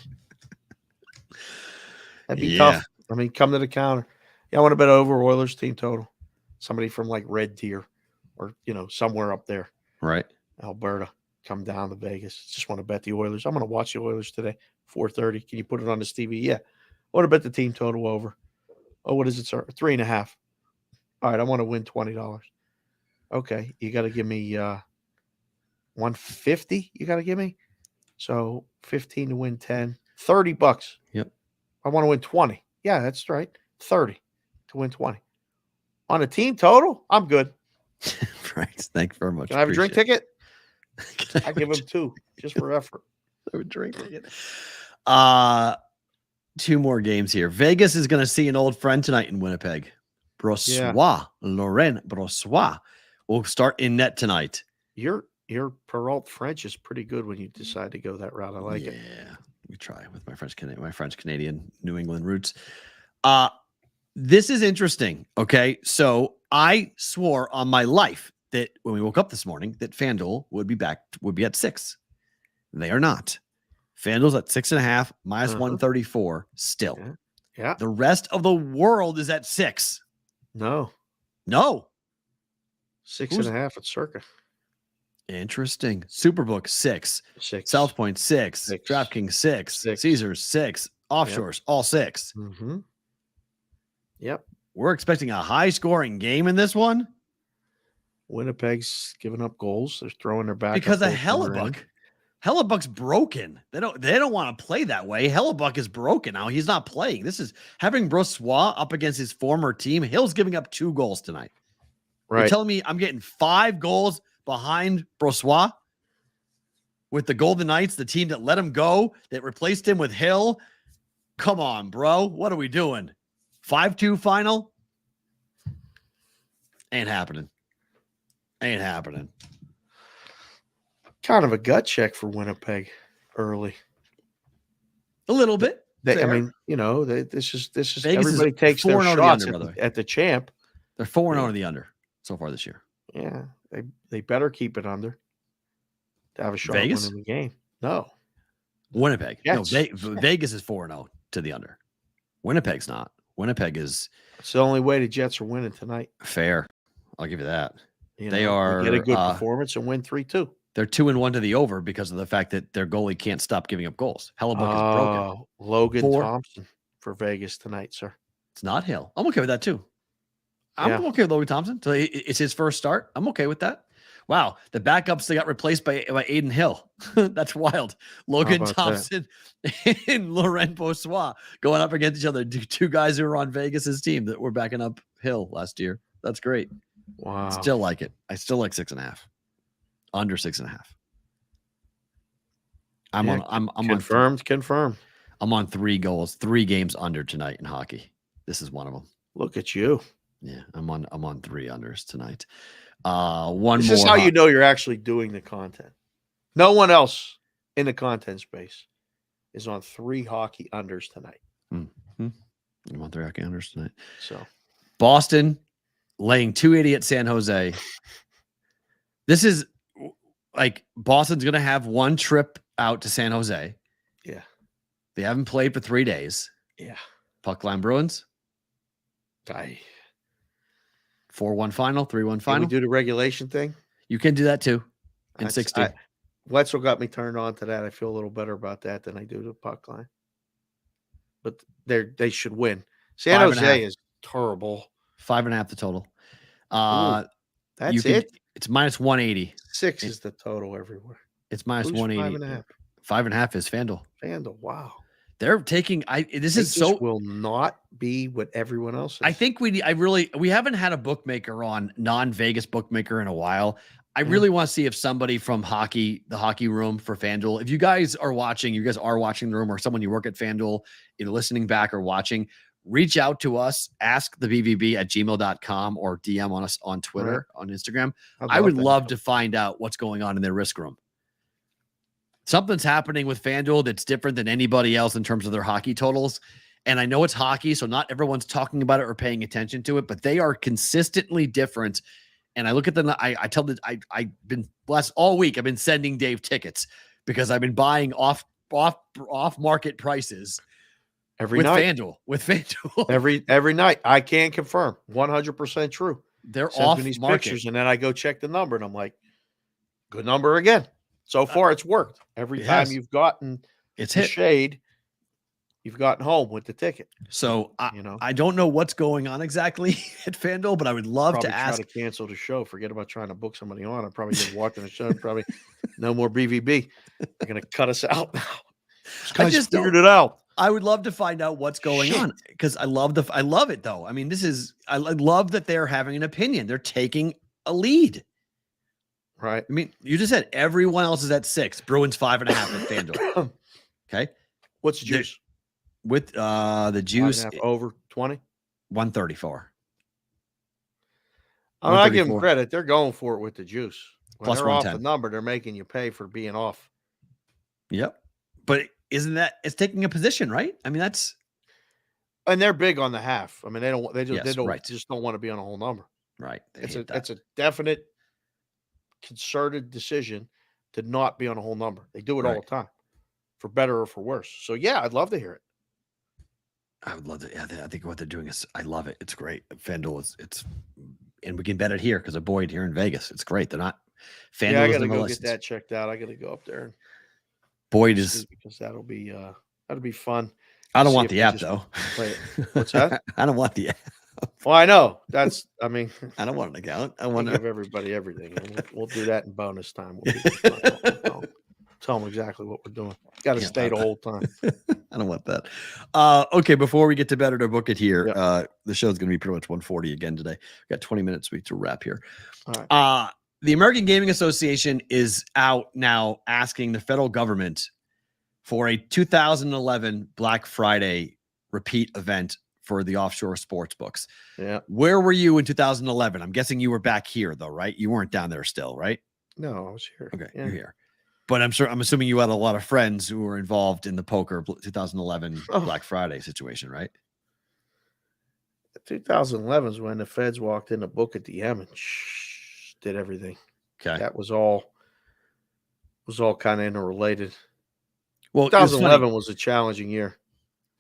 That'd be tough. I mean, come to the counter. Yeah, I want to bet over Oilers team total. Somebody from like red tier or, somewhere up there. Right. Alberta, come down to Vegas. Just want to bet the Oilers. I'm going to watch the Oilers today, 4:30. Can you put it on this TV? Yeah. I want to bet the team total over. Oh, what is it, sir? 3.5. All right, I want to win $20. Okay, you got to give me 150. You got to give me. So 15 to win 10, $30. Yep. I want to win 20. Yeah, that's right. 30 to win 20. On a team total, I'm good. Right. Thank you very much. Can I have a drink Appreciate ticket? I give him 2 just for effort. I would drink ticket. 2 more games here. Vegas is going to see an old friend tonight in Winnipeg. Brossois, Laurent Brossois will start in net tonight. Your Perrault French is pretty good when you decide to go that route. I like it. Yeah, we try with my French Canadian New England roots. This is interesting. Okay, so I swore on my life that when we woke up this morning that FanDuel would be at 6. They are not. FanDuel's at 6.5 minus 134 still. Yeah. The rest of the world is at 6. No. 6.5 at Circa. Interesting. Superbook 6. South Point 6. DraftKings 6. Caesars 6. Offshores all 6. Mm-hmm. Yep. We're expecting a high scoring game in this one. Winnipeg's giving up goals. They're throwing their back because of Hellebuck. Hellebuck's broken. They don't want to play that way. Hellebuck is broken now. He's not playing. This is having Brossois up against his former team. Hill's giving up 2 goals tonight. Right. You're telling me I'm getting 5 goals behind Brossois with the Golden Knights, the team that let him go, that replaced him with Hill? Come on, bro. What are we doing? 5-2 final? Ain't happening. Kind of a gut check for Winnipeg early. A little bit. I mean, this is Vegas everybody takes their shots at the champ. They're 4-0 on the under so far this year. Yeah, they better keep it under to have a shot Vegas? winning the game. No, Winnipeg. Yes. No, Vegas is 4-0 to the under. Winnipeg's not. Winnipeg is. It's the only way the Jets are winning tonight. Fair. I'll give you that. They are get a good performance and win 3-2. They're 2-1 to the over because of the fact that their goalie can't stop giving up goals. Hellebuck is broken. Logan Thompson for Vegas tonight, sir. It's not Hill. I'm okay with that too. I'm okay with Logan Thompson. So it's his first start. I'm okay with that. Wow, the backups they got replaced by Aiden Hill. That's wild. Logan Thompson and Laurent Brossois going up against each other. 2 guys who were on Vegas's team that were backing up Hill last year. That's great. Wow. Still like it. I still like 6.5. Under 6.5. I'm confirmed. I'm on 3 goals, 3 games under tonight in hockey. This is one of them. Look at you. Yeah, I'm on 3 unders tonight. This is how you know you're actually doing the content. No one else in the content space is on 3 hockey unders tonight. Mm-hmm. I'm on 3 hockey unders tonight. So Boston laying 280 at San Jose. This is like Boston's going to have 1 trip out to San Jose. Yeah. They haven't played for 3 days. Yeah. Puck line Bruins. 4-1 final, 3-1 final. Can we do the regulation thing? You can do that too. In 60. Wetzel got me turned on to that. I feel a little better about that than I do the puck line. But they should win. San Jose is terrible. 5.5 the total. That's it. It's minus 180. 6 is the total everywhere. It's minus 180. 5.5. 5.5 is FanDuel. Wow. They're taking. This will not be what everyone else is. I think we haven't had a bookmaker on non-Vegas bookmaker in a while. I really want to see if somebody from the hockey room for FanDuel, if you guys are watching the room, or someone you work at FanDuel, either listening back or watching, reach out to us, ask the BVB at gmail.com or DM on us on Twitter, on Instagram. I would love to find out what's going on in their risk room. Something's happening with FanDuel that's different than anybody else in terms of their hockey totals. And I know it's hockey, so not everyone's talking about it or paying attention to it, but they are consistently different. And I look at them, I've been blessed all week. I've been sending Dave tickets because I've been buying off market prices every night. With FanDuel. Every night. I can confirm 100% true. They're off these market pictures, and then I go check the number and I'm like, good number again. So far, it's worked. Every time you've gotten it's the hit. shade, you've gotten home with the ticket. So I don't know what's going on exactly at FanDuel, but I would love probably to ask. Try to cancel the show. Forget about trying to book somebody on. I'm probably just watching the show. Probably no more BVB. They're gonna cut us out now. I just figured it out. I would love to find out what's going on because I love it though. I mean, I love that they're having an opinion. They're taking a lead. Right. I mean, you just said everyone else is at 6. Bruins 5.5 at FanDuel. Okay. What's the juice? With the juice over 20? 134. I give them credit. They're going for it with the juice. When Plus they're off 110. the number, they're making you pay for being off. Yep. But isn't that it's taking a position, right? I mean, and they're big on the half. I mean, they right. just don't want to be on a whole number. Right. It's a definite concerted decision to not be on a whole number. They do it all the time, for better or for worse. So yeah, I'd love to hear it. I would love to. Yeah, I think what they're doing is I love it. It's great. FanDuel it's and we can bet it here because of Boyd here in Vegas. It's great. They're not FanDuel. Yeah, I got to go get that checked out. I got to go up there. Boyd is because that'll be fun. I don't want the app though. What's that? I don't want the app. Well, I know that's. I mean, I don't want an account. I want to give everybody everything. We'll do that in bonus time. Tell them exactly what we're doing. Got to stay the whole time. I don't want that. Okay, before we get to better to book it here, the show's going to be pretty much 140 again today. We got 20 minutes to wrap here. All right. The American Gaming Association is out now asking the federal government for a 2011 Black Friday repeat event for the offshore sports books. Yeah. Where were you in 2011? I'm guessing you were back here though, right? You weren't down there still, right? No, I was here. Okay, you're here. But I'm assuming you had a lot of friends who were involved in the poker 2011 Black Friday situation, right? 2011 is when the feds walked in the book at the M and did everything. Okay. That was all kind of interrelated. Well, 2011 was a challenging year.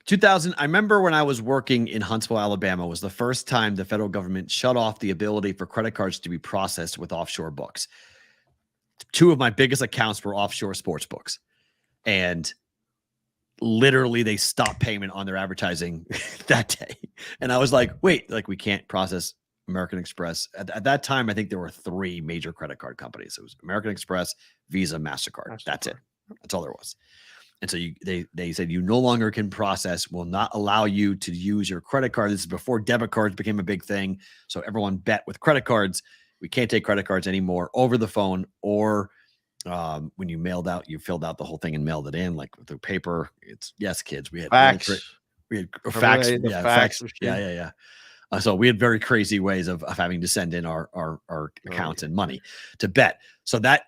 2000. I remember when I was working in Huntsville, Alabama, was the first time the federal government shut off the ability for credit cards to be processed with offshore books. 2 of my biggest accounts were offshore sports books, and literally they stopped payment on their advertising that day. And I was like, wait, like we can't process American Express. At that time, I think there were 3 major credit card companies. It was American Express, Visa, MasterCard. That's it. That's all there was. And so they said you no longer can process, will not allow you to use your credit card. This is before debit cards became a big thing. So everyone bet with credit cards. We can't take credit cards anymore over the phone, or when you filled out the whole thing and mailed it in, like with the paper. It's yes, kids. We had fax. We had fax. Yeah, fax. Yeah. So we had very crazy ways of having to send in our accounts and money to bet. So that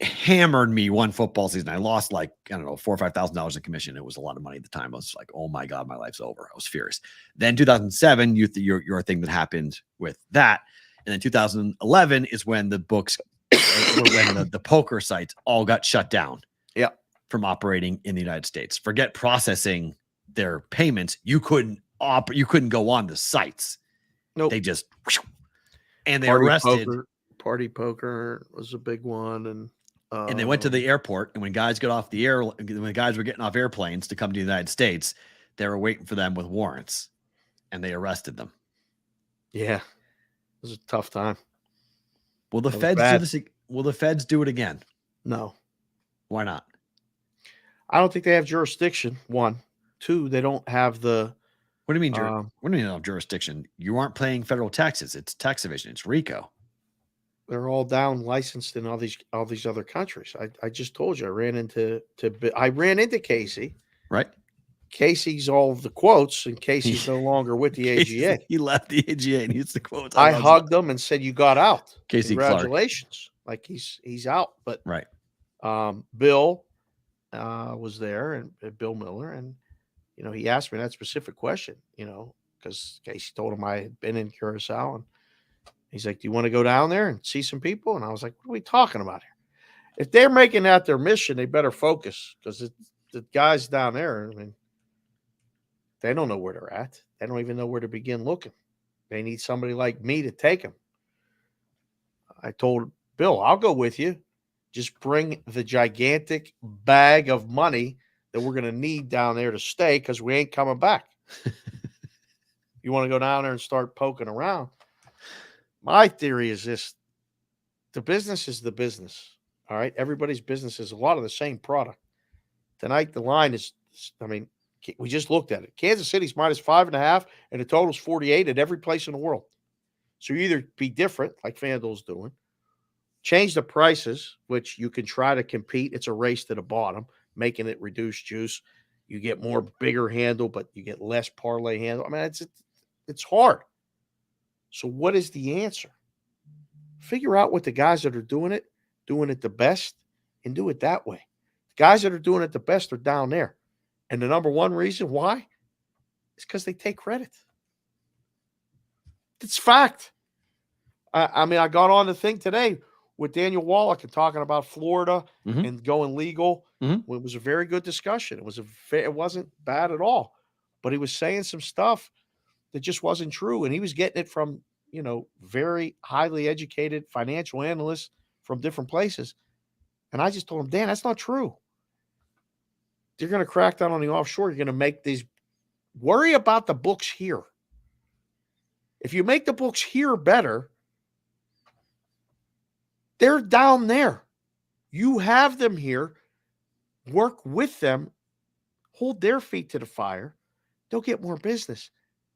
hammered me one football season. I lost like, I don't know, $4,000 or $5,000 in commission. It was a lot of money at the time. I was like, oh my God, my life's over. I was furious. Then 2007, your thing that happened with that. And then 2011 is when the books, when the poker sites all got shut down. Yeah. From operating in the United States. Forget processing their payments. You couldn't go on the sites. Nope. They just, and they arrested. Party poker was a big one. And they went to the airport, and when guys were getting off airplanes to come to the United States, they were waiting for them with warrants, and they arrested them. Yeah, it was a tough time. Will the feds do this? Will the feds do it again? No. Why not? I don't think they have jurisdiction. 1, 2, they don't have the. What do you mean? What do you mean have jurisdiction? You aren't paying federal taxes. It's tax evasion. It's RICO. They're all down licensed in all these other countries. I just told you I ran into Casey. Right. Casey's all of the quotes, and Casey's no longer with the AGA. He left the AGA and he's the quotes. I hugged him and said, "You got out. Casey, congratulations!" Clark. Like he's out. But right. Bill was there, and Bill Miller, and he asked me that specific question. Because Casey told him I had been in Curacao, and he's like, "Do you want to go down there and see some people?" And I was like, "What are we talking about here? If they're making that their mission, they better focus, because the guys down there, I mean, they don't know where they're at. They don't even know where to begin looking. They need somebody like me to take them." I told Bill, "I'll go with you. Just bring the gigantic bag of money that we're going to need down there to stay because we ain't coming back. You want to go down there and start poking around? My theory is this. The business is the business. All right. Everybody's business is a lot of the same product. Tonight, the line is, we just looked at it. Kansas City's -5.5, and the total's 48 at every place in the world. So you either be different, like FanDuel's doing, change the prices, which you can try to compete. It's a race to the bottom, making it reduced juice. You get more bigger handle, but you get less parlay handle. I mean, it's hard. So what is the answer? Figure out what the guys that are doing it the best, and do it that way. The guys that are doing it the best are down there. And the number one reason why is because they take credit. It's fact. I got on the thing today with Daniel Wallach and talking about Florida and going legal. It was a very good discussion. It wasn't bad at all. But he was saying some stuff that just wasn't true. And he was getting it from, very highly educated financial analysts from different places. And I just told him, Dan, that's not true. You're going to crack down on the offshore. You're going to make these – worry about the books here. If you make the books here better, they're down there. You have them here. Work with them. Hold their feet to the fire. They'll get more business.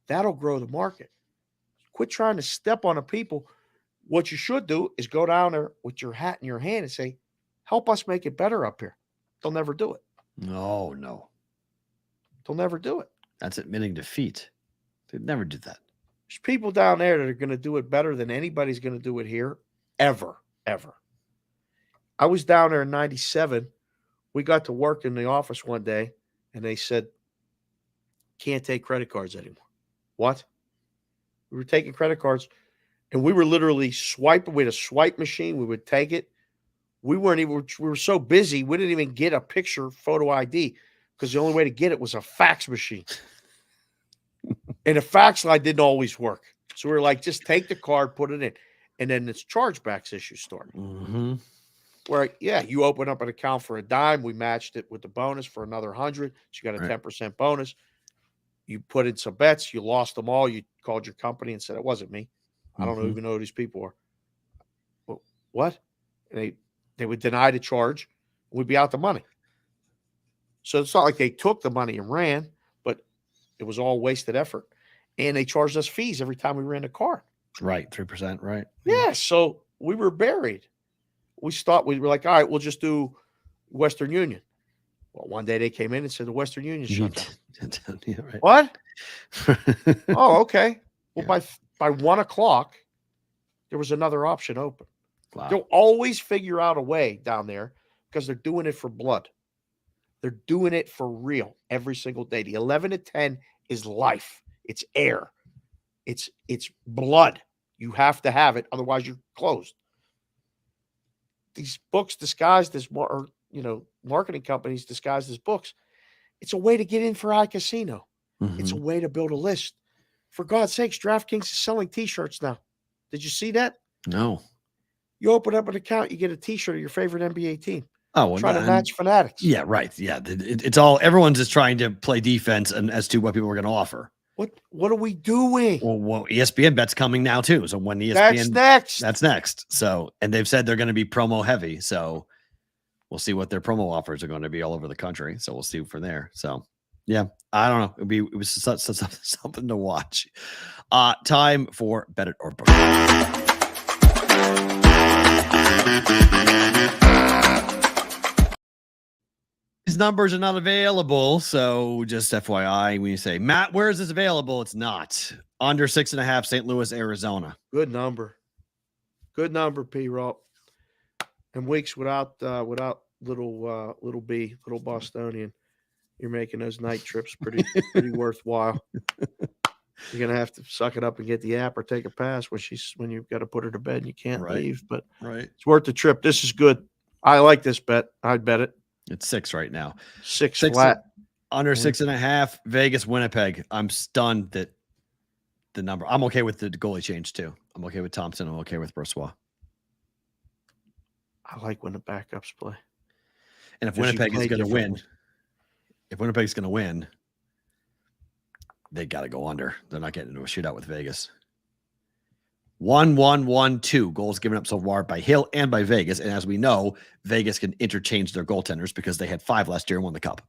That'll grow the market. Quit trying to step on the people. What you should do is go down there with your hat in your hand and say, help us make it better up here. They'll never do it. No. They'll never do it. That's admitting defeat. They'd never do that. There's people down there that are going to do it better than anybody's going to do it here ever. I was down there in 97. We got to work in the office one day, and they said, can't take credit cards anymore. What? We were taking credit cards, and we were literally swiping. We had a swipe machine. We would take it. We were so busy, we didn't even get a picture photo ID because the only way to get it was a fax machine. And the fax line didn't always work. So we were like, just take the card, put it in. And then this chargebacks issue started. Where, you open up an account for a dime. We matched it with the bonus for another 100. So you got a 10% bonus. You put in some bets. You lost them all. You called your company and said, it wasn't me. I don't even know who these people are. Well, what? And they would deny the charge. We'd be out the money. So it's not like they took the money and ran, but it was all wasted effort. And they charged us fees every time we ran a card. Right. 3%. Right. Yeah. So we were buried. We were like, all right, we'll just do Western Union. Well, one day they came in and said the Western Union shut down. Yeah, right. What? Oh, okay. Well, by 1 o'clock, there was another option open. Wow. They'll always figure out a way down there because they're doing it for blood. They're doing it for real every single day. The 11 to 10 is life. It's air. It's blood. You have to have it. Otherwise, you're closed. These books disguised as marketing companies disguised as books. It's a way to get in for iCasino. It's a way to build a list. For God's sakes, DraftKings is selling T-shirts now. Did you see that? No. You open up an account, you get a T-shirt of your favorite NBA team. Oh, well, trying to match Fanatics. Yeah, right. Yeah, it's all everyone's just trying to play defense and as to what people are going to offer. What are we doing? Well, ESPN bet's coming now too. So when ESPN that's next. So and they've said they're going to be promo heavy. So we'll see what their promo offers are going to be all over the country. So we'll see from there. So yeah, I don't know. It was something to watch. Time for Bet It or Book It. These numbers are not available, so just FYI, when you say, Matt, where is this available? It's not. Under 6.5, St. Louis, Arizona. Good number, Perrault. And weeks without little B, little Bostonian, you're making those night trips pretty worthwhile. You're gonna have to suck it up and get the app or take a pass when you've got to put her to bed and you can't leave. But it's worth the trip. This is good. I like this bet. I'd bet it. It's 6 right now. 6 flat. Under 6.5. Vegas, Winnipeg. I'm stunned that the number. I'm okay with the goalie change too. I'm okay with Thompson. I'm okay with Brossois. I like when the backups play. And if Winnipeg is going to win, if Winnipeg's going to win, they got to go under. They're not getting into a shootout with Vegas. 1-1-1-2 goals given up so far by Hill and by Vegas. And as we know, Vegas can interchange their goaltenders because they had 5 last year and won the cup.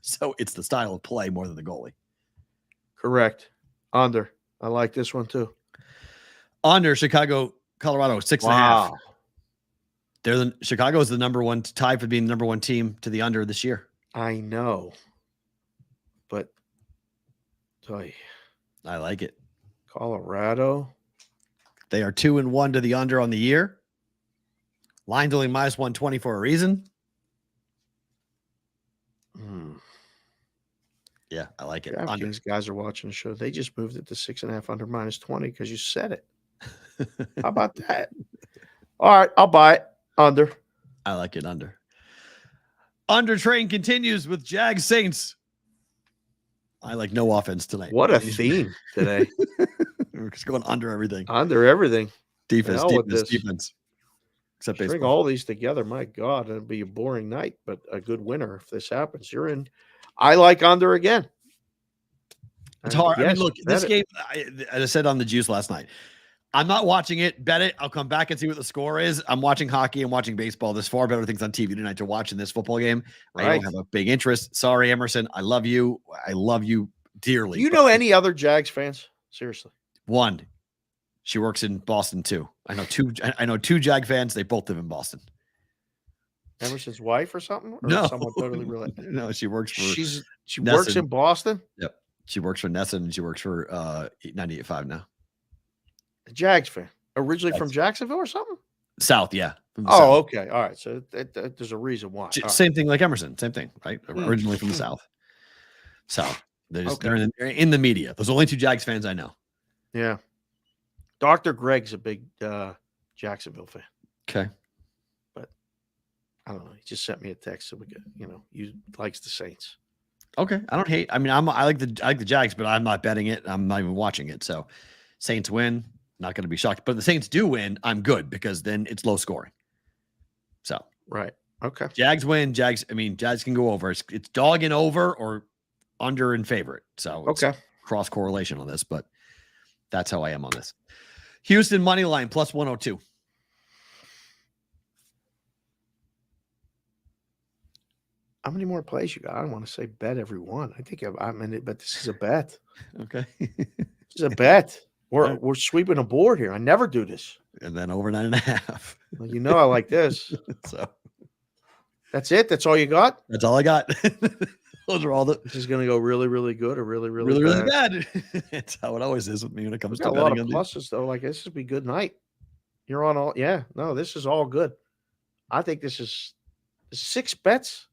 So it's the style of play more than the goalie. Correct. Under. I like this one too. Under Chicago, Colorado, 6.5. Chicago is the number one, tied for being the number one team to the under this year. I know. But I like it. Colorado. They are 2-1 to the under on the year. Line's only -120 for a reason. Yeah, I like it. These guys are watching the show. They just moved it to 6.5 under -20 because you said it. How about that? All right, I'll buy it. Under. I like it under. Under train continues with Jags Saints. I like no offense tonight. What a theme today. We're just going under everything. Under everything. Defense. Except baseball. Bring all these together. My God, it'd be a boring night, but a good winner if this happens. You're in. I like under again. It's hard. Yes, I mean, look, this game, as I said on the Juice last night, I'm not watching it. Bet it. I'll come back and see what the score is. I'm watching hockey and watching baseball. There's far better things on TV tonight to watch in this football game. Right. I don't have a big interest. Sorry, Emerson. I love you. I love you dearly. Do you know any other Jags fans? Seriously. One. She works in Boston too. I know two Jag fans. They both live in Boston. Emerson's wife or something? Or no, someone totally related. No, she works for. She works in Boston. Yep, she works for Nesson and she works for 98.5 now. A Jags fan, originally from Jacksonville or something. South, yeah. South. Okay, all right. So there's a reason why. Same thing like Emerson. Same thing, right? Originally from the South. They're in the media. There's only 2 Jags fans I know. Yeah. Dr. Greg's a big Jacksonville fan. Okay. But I don't know. He just sent me a text so we get, he likes the Saints. Okay. I don't hate. I mean, I like the Jags, but I'm not betting it. I'm not even watching it. So Saints win, not going to be shocked. But if the Saints do win, I'm good because then it's low scoring. So right. Okay. Jags win. Jags can go over. It's dog and over or under and favorite. So it's cross correlation on this, but that's how I am on this. Houston money line plus 102. How many more plays you got? I don't want to say bet every one. I think I'm in it, but this is a bet. Okay. This is a bet. We're sweeping a board here. I never do this. And then over 9.5. Well, I like this. So that's it. That's all you got? That's all I got. Those are all This is going to go really, really good or really, really, really bad. It's how it always is with me when it comes to betting. A lot of pluses though. Like this would be a good night. You're on all. Yeah. No, this is all good. I think this is 6 bets.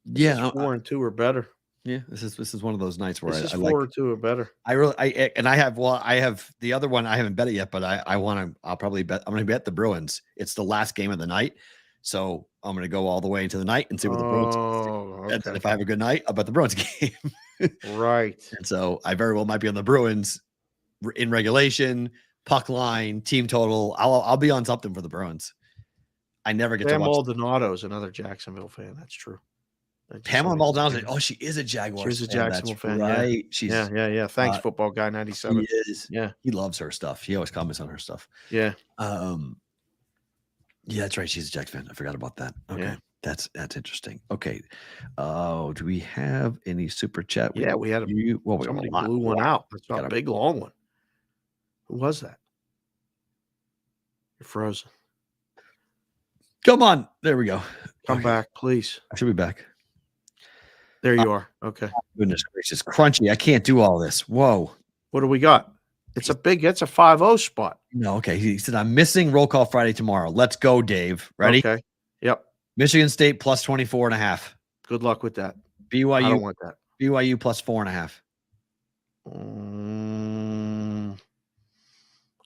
This is 4 and 2 or better. Yeah, this is one of those nights where this I 4 like, or 2 or better. I have the other one. I haven't bet it yet, but I'll probably bet. I'm going to bet the Bruins. It's the last game of the night, so I'm going to go all the way into the night and see what the Bruins. Okay. And if I have a good night, I'll bet the Bruins game. Right. And so I very well might be on the Bruins in regulation, puck line, team total. I'll be on something for the Bruins. I never get to watch. Maldonado is another Jacksonville fan. That's true. Pamela Maldonado. Oh, she is a Jaguars. She's a Jacksonville fan. Right. Yeah. She's yeah. Thanks, football guy 97. He is. Yeah. He loves her stuff. He always comments on her stuff. Yeah. Yeah, that's right. She's a Jags fan. I forgot about that. Okay. Yeah. That's interesting. Okay. Do we have any super chat? Yeah, we had somebody blew one out. It's not a big long one. Who was that? You're frozen. Come on. There we go. Come back, please. I should be back. There you are. Okay. Goodness gracious. Crunchy. I can't do all this. Whoa. What do we got? It's a 5-0 spot. No, okay. He said, I'm missing roll call Friday tomorrow. Let's go, Dave. Ready? Okay. Yep. Michigan State plus 24.5. Good luck with that. BYU. I don't want that. BYU plus 4.5.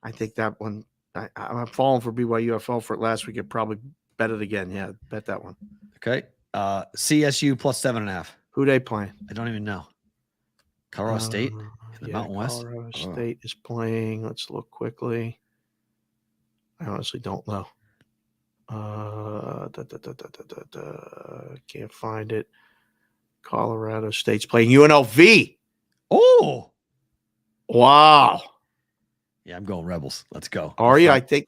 I think that one. I'm falling for BYU. I fell for it last week. I'd probably bet it again. Yeah, bet that one. Okay. CSU plus 7.5. Who they playing? I don't even know. Colorado State in the Mountain West. Colorado State is playing. Let's look quickly. I honestly don't know. Can't find it. Colorado State's playing UNLV. Oh, Wow. yeah, I'm going Rebels. Let's go. Are you? I think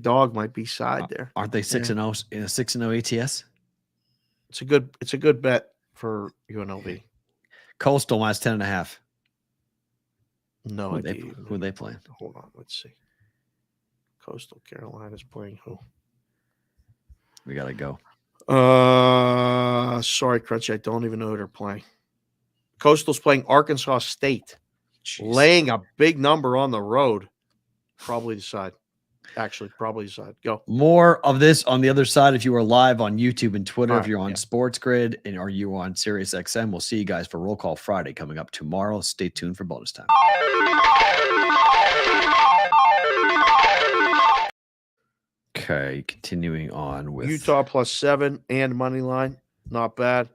Dog might be side there. Aren't they 6-0 in a 6-0 ATS? It's a good bet for UNLV. Coastal minus 10.5. No Who idea. who are they playing? Hold on, let's see. Coastal Carolina's playing who? We gotta go. Sorry, Crunchy, I don't even know who they're playing. Coastal's playing Arkansas State, laying a big number on the road. Probably the side. Actually, probably the side. Go. More of this on the other side. If you are live on YouTube and Twitter, All if you're on right, Sports Grid, and are you on Sirius XM, we'll see you guys for Roll Call Friday coming up tomorrow. Stay tuned for bonus time. Okay, continuing on with Utah plus 7 and money line. Not bad.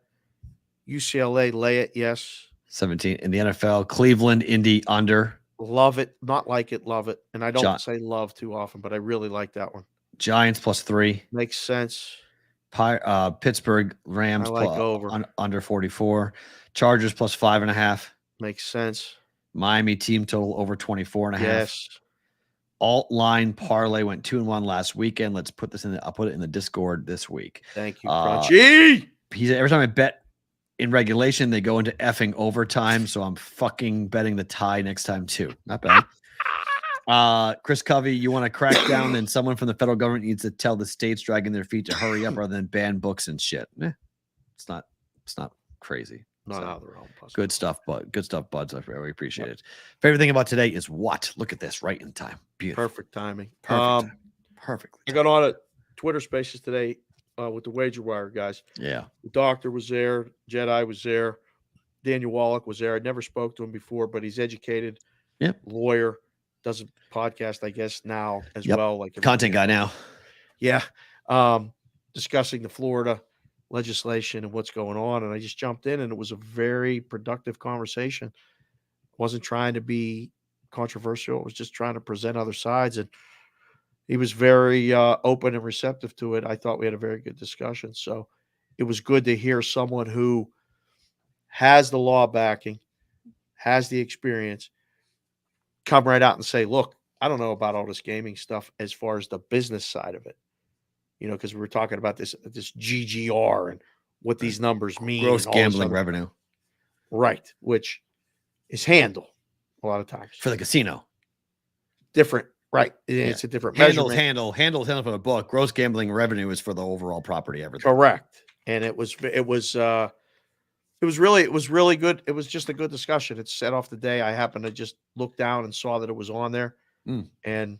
UCLA, lay it, yes. 17 in the NFL. Cleveland, Indy under. Love it. Not like it, love it. And I don't John- say love too often, but I really like that one. Giants plus 3. Makes sense. Pittsburgh Rams I like plus, over. under 44. Chargers plus 5.5. Makes sense. Miami team total over 24.5. Yes. Alt line parlay went 2-1 last weekend. Let's put this in. I'll put it in the Discord this week. Thank you, Crunchy. Every time I bet in regulation, they go into effing overtime. So I'm fucking betting the tie next time too. Not bad. Chris Covey, you want to crack down? Then someone from the federal government needs to tell the states dragging their feet to hurry up rather than ban books and shit. It's not crazy. Not So, out of the realm. good stuff, bud. Good stuff, buds. I really appreciate it. Favorite thing about today is what? Look at this, right in time. Beautiful. Perfect timing. Perfectly. I got on a Twitter Spaces today with the Wager Wire guys. Yeah. The doctor was there. Jedi was there. Daniel Wallach was there. I'd never spoke to him before, but he's educated. Yep. Lawyer. Does a podcast, I guess, now as well. Like Content guy now. Yeah. Discussing the Florida legislation and what's going on. And I just jumped in, and it was a very productive conversation. Wasn't trying to be controversial. It was just trying to present other sides. And he was very open and receptive to it. I thought we had a very good discussion. So it was good to hear someone who has the law backing, has the experience, come right out and say, look, I don't know about all this gaming stuff as far as the business side of it. You know, because we were talking about this GGR and what these numbers mean. Gross gambling revenue. Right. Which is handle a lot of times. For the casino. Different. Right. It's a different measurement. Handle for the book. Gross gambling revenue is for the overall property, everything. Correct. And it was really good. It was just a good discussion. It set off the day. I happened to just look down and saw that it was on there. And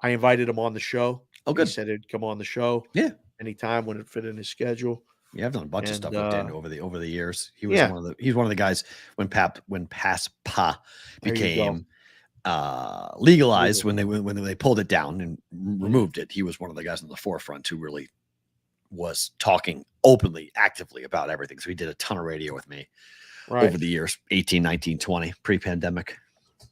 I invited him on the show. Oh, good. He said he'd come on the show. Yeah. Anytime when it fit in his schedule. Yeah, I've done a bunch of stuff with Dan over the years. He was Yeah. he's one of the guys when PASPA became legalized, when they pulled it down and removed it. He was one of the guys in the forefront who really was talking openly, actively about everything. So he did a ton of radio with me over the years, 18, 19, 20, pre-pandemic.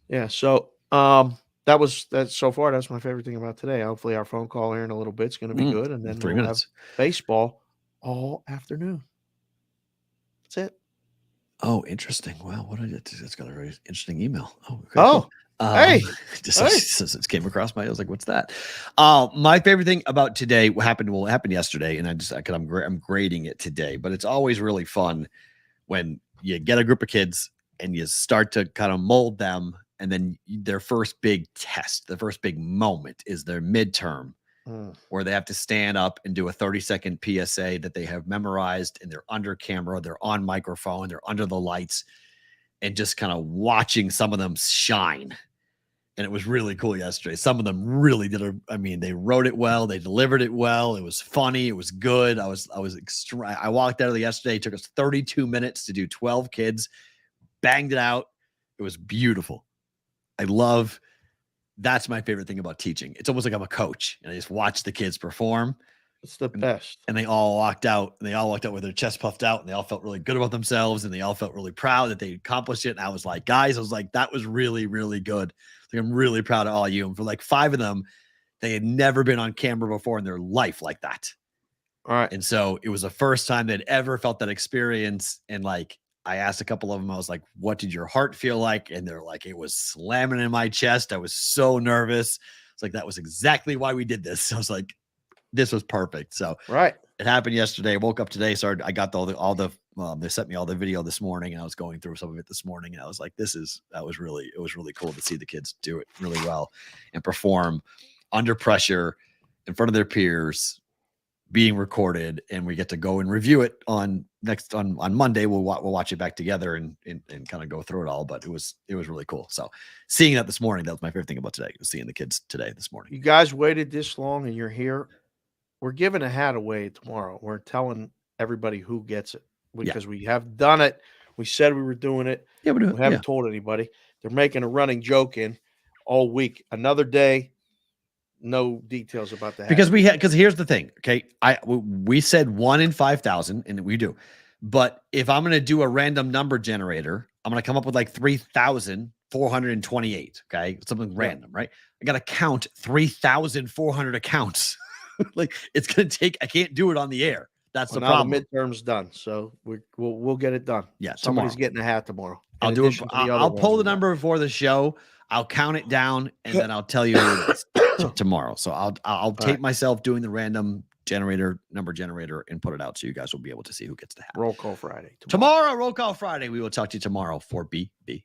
Yeah. So that's so far. That's my favorite thing about today. Hopefully our phone call here in a little bit is going to be good. And then 3 we'll minutes. have baseball all afternoon. That's it. Oh, interesting. Wow. What I did. It's got a very interesting email. Oh, okay, Oh, cool. hey. Just came across I was like, what's that? My favorite thing about today, what happened yesterday, and I'm grading it today, but it's always really fun when you get a group of kids and you start to kind of mold them, and then their first big test, the first big moment is their midterm, where they have to stand up and do a 30-second PSA that they have memorized, and they're under camera, they're on microphone, they're under the lights, and just kind of watching some of them shine. And it was really cool yesterday. Some of them really they wrote it well. They delivered it well. It was funny. It was good. I walked out of yesterday. It took us 32 minutes to do 12 kids, banged it out. It was beautiful. That's my favorite thing about teaching. It's almost like I'm a coach and I just watch the kids perform. It's the best. And they all walked out with their chest puffed out, and they all felt really good about themselves, and they all felt really proud that they accomplished it. And I was like, guys, that was really, really good. Like, I'm really proud of all of you. And for like 5 of them, they had never been on camera before in their life like that. All right. And so it was the first time they'd ever felt that experience. And like, I asked a couple of them, I was like, what did your heart feel like? And they're like, it was slamming in my chest. I was so nervous. It's like, that was exactly why we did this. I was like, this was perfect. So Right. it happened yesterday. I woke up today. So I got all the they sent me all the video this morning, and I was going through some of it this morning, and I was like, it was really cool to see the kids do it really well and perform under pressure in front of their peers, being recorded, and we get to go and review it on Monday. We'll watch it back together and kind of go through it all. But it was really cool. So seeing that this morning, that was my favorite thing about today, was seeing the kids today this morning. You guys waited this long and you're here. We're giving a hat away tomorrow. We're telling everybody who gets it because we have done it. We said we were doing it. Yeah, we haven't told anybody. They're making a running joke in all week. Another day. No details about the hat. Because here's the thing. Okay. We said 1 in 5,000, and we do. But if I'm going to do a random number generator, I'm going to come up with like 3,428. Okay. Something random, right? I got to count 3,400 accounts. Like, it's going to take, I can't do it on the air. That's the problem. The midterm's done. So we'll get it done. Yeah. Somebody's getting a hat tomorrow. I'll do it. I'll pull the number before the show. I'll count it down, and then I'll tell you who it is tomorrow. So I'll tape myself doing the random number generator, and put it out so you guys will be able to see who gets the hat. Roll call Friday. Tomorrow, Roll Call Friday. We will talk to you tomorrow for BBB.